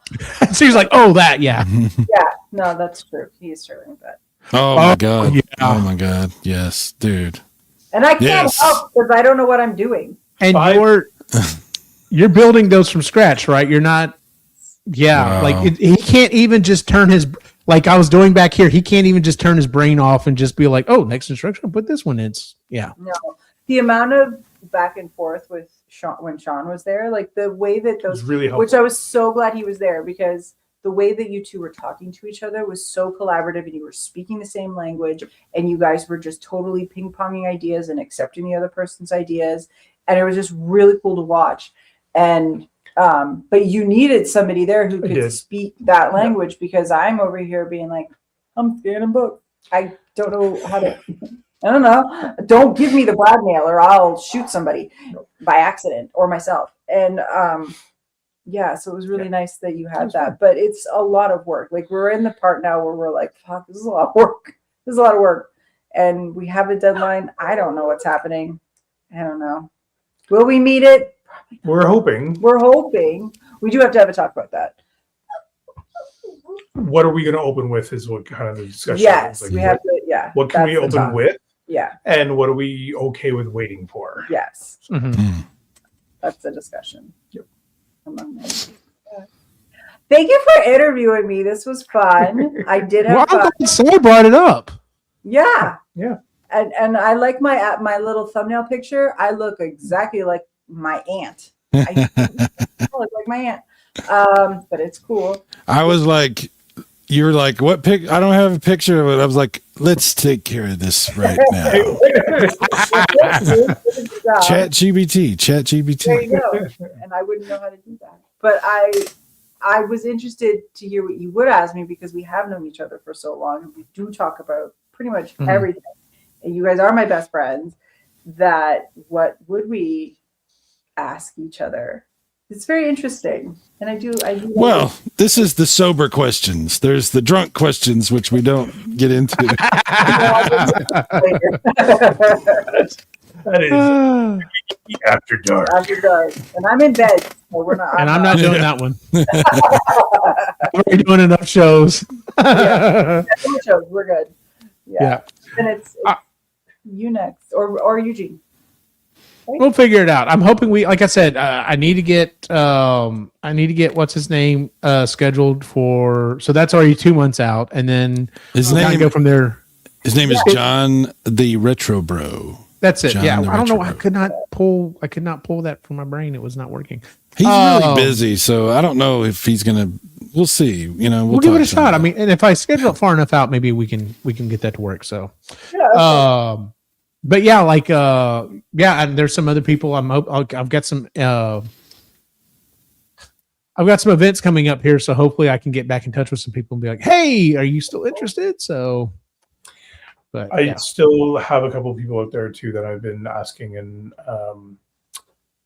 So he's like, oh, that, yeah. yeah. No, that's true. He is struggling with that. Oh my God. yeah. Oh my God. Yes, dude. And I can't Yes. help because I don't know what I'm doing. And Five- you're building those from scratch, right? You're not, Wow. like he can't even just turn his, like I was doing back here, he can't even just turn his brain off and just be like, oh, next instruction, put this one in. Yeah. No, the amount of back and forth with Sean when Sean was there, like the way that It was those, really helpful. which I was so glad he was there because the way that you two were talking to each other was so collaborative and you were speaking the same language and you guys were just totally ping-ponging ideas and accepting the other person's ideas. And it was just really cool to watch. And but you needed somebody there who could did. speak that language because I'm over here being like, I'm scanning books. I don't know how to, I don't know. Don't give me the blackmail or I'll shoot somebody by accident or myself. And yeah, so it was really nice that you had that. But it's a lot of work. Like we're in the part now where we're like, fuck, this is a lot of work. This is a lot of work. And we have a deadline. I don't know what's happening. I don't know. Will we meet it? We're hoping. We're hoping. We do have to have a talk about that. What are we going to open with is what kind of the discussion Yes, is. we have to. Yeah. What can we that's the open talk. with? Yeah. And what are we okay with waiting for? Yes. Mhm. That's the discussion. Yep. Among them. Yeah. Thank you for interviewing me. This was fun. I did have Well, fun. I'm glad Sarah brought it up. Yeah. Yeah. And I like my little thumbnail picture. I look exactly like my aunt. I look like my aunt. But it's cool. I was like, you were like, what pic? I don't have a picture of it. I was like, let's take care of this right now. Chat GBT. There you go. And I wouldn't know how to do that. But I was interested to hear what you would ask me because we have known each other for so long and we do talk about pretty much everything. And you guys are my best friends. That what would we ask each other? It's very interesting. And I do Well, this is the sober questions. There's the drunk questions, which we don't get into. That is after dark. After dark. And I'm in bed. So we're not And I'm not doing that one. We're doing enough shows. shows. We're good. Yeah. And it's you next. Or Eugene. We'll figure it out. I'm hoping like I said, I need to get what's his name scheduled for. So that's already 2 months out, and then His we'll kinda name, go from there. his name is John the Retro Bro. That's it. John Yeah, the I don't know. Retro I could not pull that from my brain. It was not working. He's really Oh. busy, so I don't know if he's gonna. We'll see. You know, We'll give it a talk to him. shot. I mean, and if I schedule it far enough out, maybe we can get that to work. So, Yeah. but yeah, like yeah, and there's some other people. I've got some events coming up here, so hopefully I can get back in touch with some people and be like, "Hey, are you still interested?" So, but I yeah. still have a couple of people out there too that I've been asking, and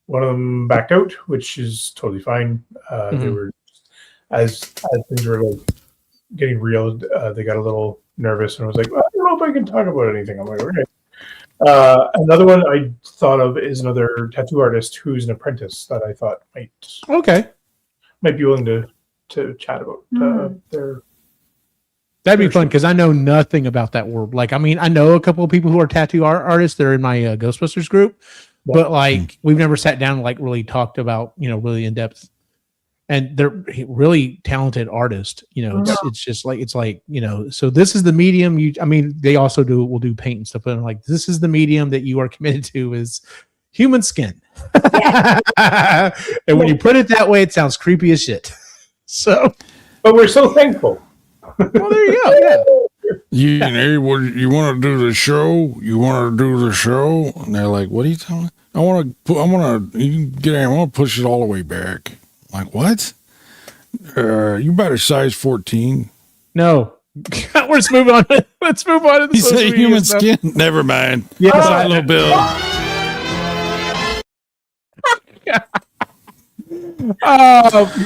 one of them backed out, which is totally fine. They were as things were like getting real, they got a little nervous, and I was like, I don't know if I can talk about anything. I'm like, okay. Another one I thought of is another tattoo artist who's an apprentice that I thought might be willing to chat about their. That'd be fun because I know nothing about that world. Like, I mean, I know a couple of people who are tattoo artists. They're in my Ghostbusters group, but like we've never sat down and like really talked about really in depth and they're really talented artists. It's just like so this is the medium they also will do paint and stuff, but I'm like, this is the medium that you are committed to is human skin. And when you put it that way, it sounds creepy as shit. So, but we're so thankful. Well, there you go. Yeah. You want to do the show? You want to do the show? And they're like, what are you telling me? I want to push it all the way back. I'm like, what? You better size 14. No. Let's move on. Let's move on to the You say human skin? Never mind. Yes, I know, Bill.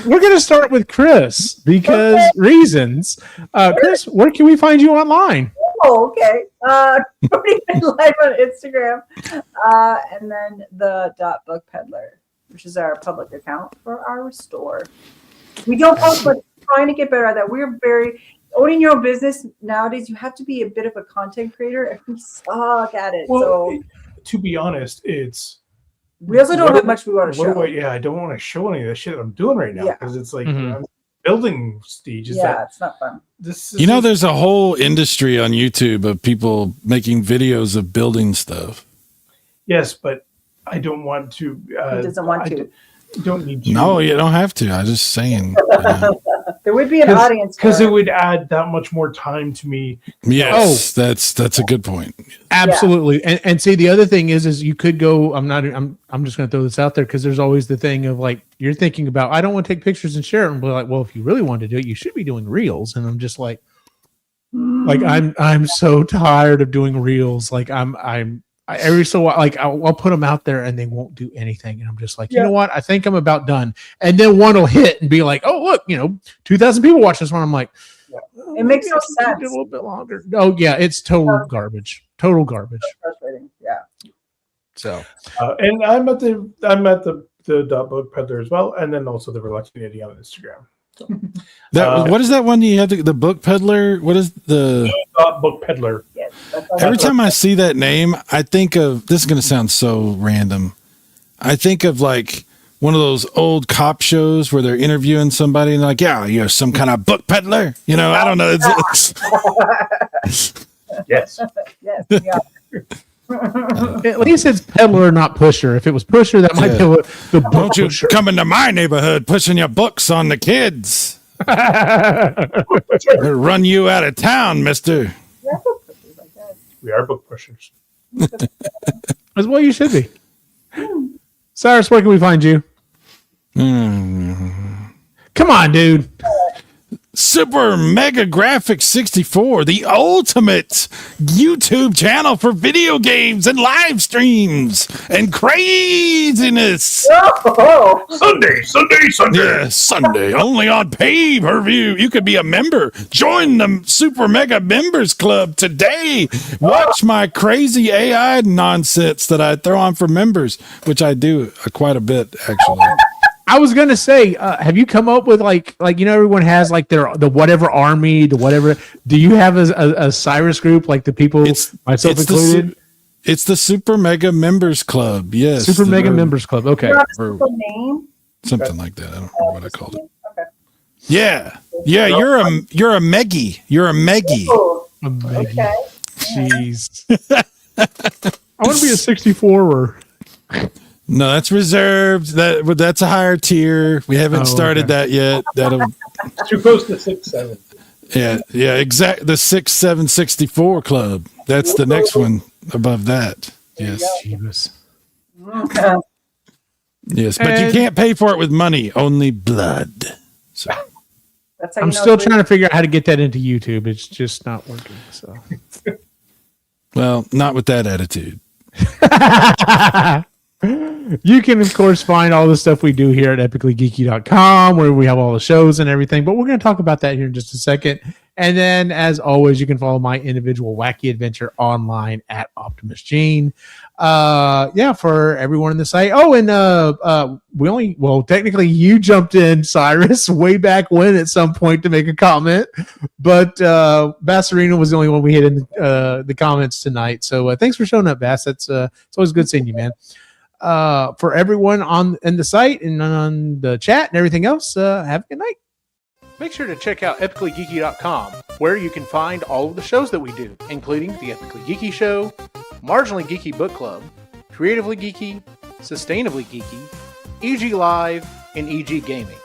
We're going to start with Kris because reasons. Kris, where can we find you online? Oh, okay. Already been live on Instagram, and then the Book Peddler, which is our public account for our store. We don't post, but trying to get better at that. We're very owning your own business nowadays. You have to be a bit of a content creator, and we suck at it. Well, so, to be honest, we also don't have much we want to show. I don't want to show any of the shit I'm doing right now because it's like Mhm. building stage. It's not fun. This is There's a whole industry on YouTube of people making videos of building stuff. Yes, but I don't want to. He doesn't want to. Don't need to. No, you don't have to. I'm just saying. There would be an audience because for it would add that much more time to me. Yes, that's a good point. Absolutely. And see, the other thing is you could go, I'm just going to throw this out there because there's always the thing of like, you're thinking about, I don't want to take pictures and share it. And be like, well, if you really want to do it, you should be doing reels. And I'm just like I'm so tired of doing reels. Like every so while, like I'll put them out there and they won't do anything. And I'm just like, you know what? I think I'm about done. And then one will hit and be like, oh, look, 2,000 people watch this one. I'm like, it makes no sense. A little bit longer. Oh yeah. It's total garbage. Total garbage. Frustrating. Yeah. So, And I'm at the Book Peddler as well, and then also the Reluctant Yeti on Instagram. So, What is that one you have? The Book Peddler. What is the Book Peddler? Yes. Every time I see that name, I think of this is going to sound so random. I think of like one of those old cop shows where they're interviewing somebody and they're like, yeah, you're some kind of book peddler. I don't know. Yes. Yes. Yeah. at least it's peddler, not pusher. If it was pusher, that might be what the book Don't you pusher. come into my neighborhood pushing your books on the kids. They'll run you out of town, mister. We are book pushers. That's what you should be. Cyrus, where can we find you? Come on, dude. Super Mega Graphics 64, the ultimate YouTube channel for video games and live streams and craziness. Oh, Sunday. Yeah, Sunday, only on pay-per-view. You could be a member. Join the Super Mega Members Club today. Watch my crazy AI nonsense that I throw on for members, which I do quite a bit, actually. I was gonna say, have you come up with like everyone has like the whatever army, the whatever. Do you have a Cyrus group like the people, myself included? It's the Super Mega Members Club. Yes, Super Mega Members Club. Okay, name. something like that. I don't remember what I called it. Okay. Yeah. You're a Meggie. You're a Meggie. Oh, okay. okay. Jeez. I want to be a 64er. No, that's reserved. That's a higher tier. We haven't started that yet. That'll Too close to 6-7. yeah, exact. The 6-7-64 club. That's the next one above that. Yes, Jeebus. yes, but you can't pay for it with money. Only blood. So That's how I'm still trying to figure out how to get that into YouTube. It's just not working. So, well, not with that attitude. you can, of course, find all the stuff we do here at epicallygeeky.com, where we have all the shows and everything. But we're going to talk about that here in just a second. And then, as always, you can follow my individual wacky adventure online at Optimus Gene. For everyone in the site. Oh, and technically you jumped in, Cyrus, way back when at some point to make a comment. But Bassarino was the only one we hit in the comments tonight. So thanks for showing up, Bass. It's always good seeing you, man. for everyone in the site and on the chat and everything else, have a good night. Make sure to check out epicallygeeky.com, where you can find all of the shows that we do, including the Epically Geeky Show, Marginally Geeky Book Club, Creatively Geeky, Sustainably Geeky, EG Live, and EG Gaming.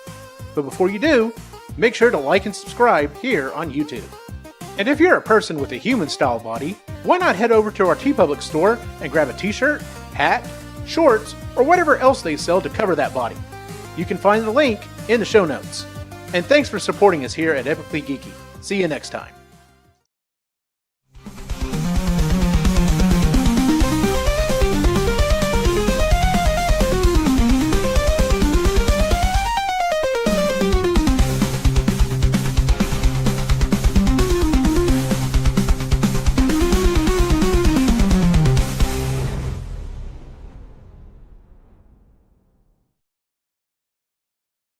But before you do, make sure to like and subscribe here on YouTube. And if you're a person with a human-style body, why not head over to our TeePublic store and grab a t-shirt, hat, shorts, or whatever else they sell to cover that body. You can find the link in the show notes. And thanks for supporting us here at Epically Geeky. See you next time.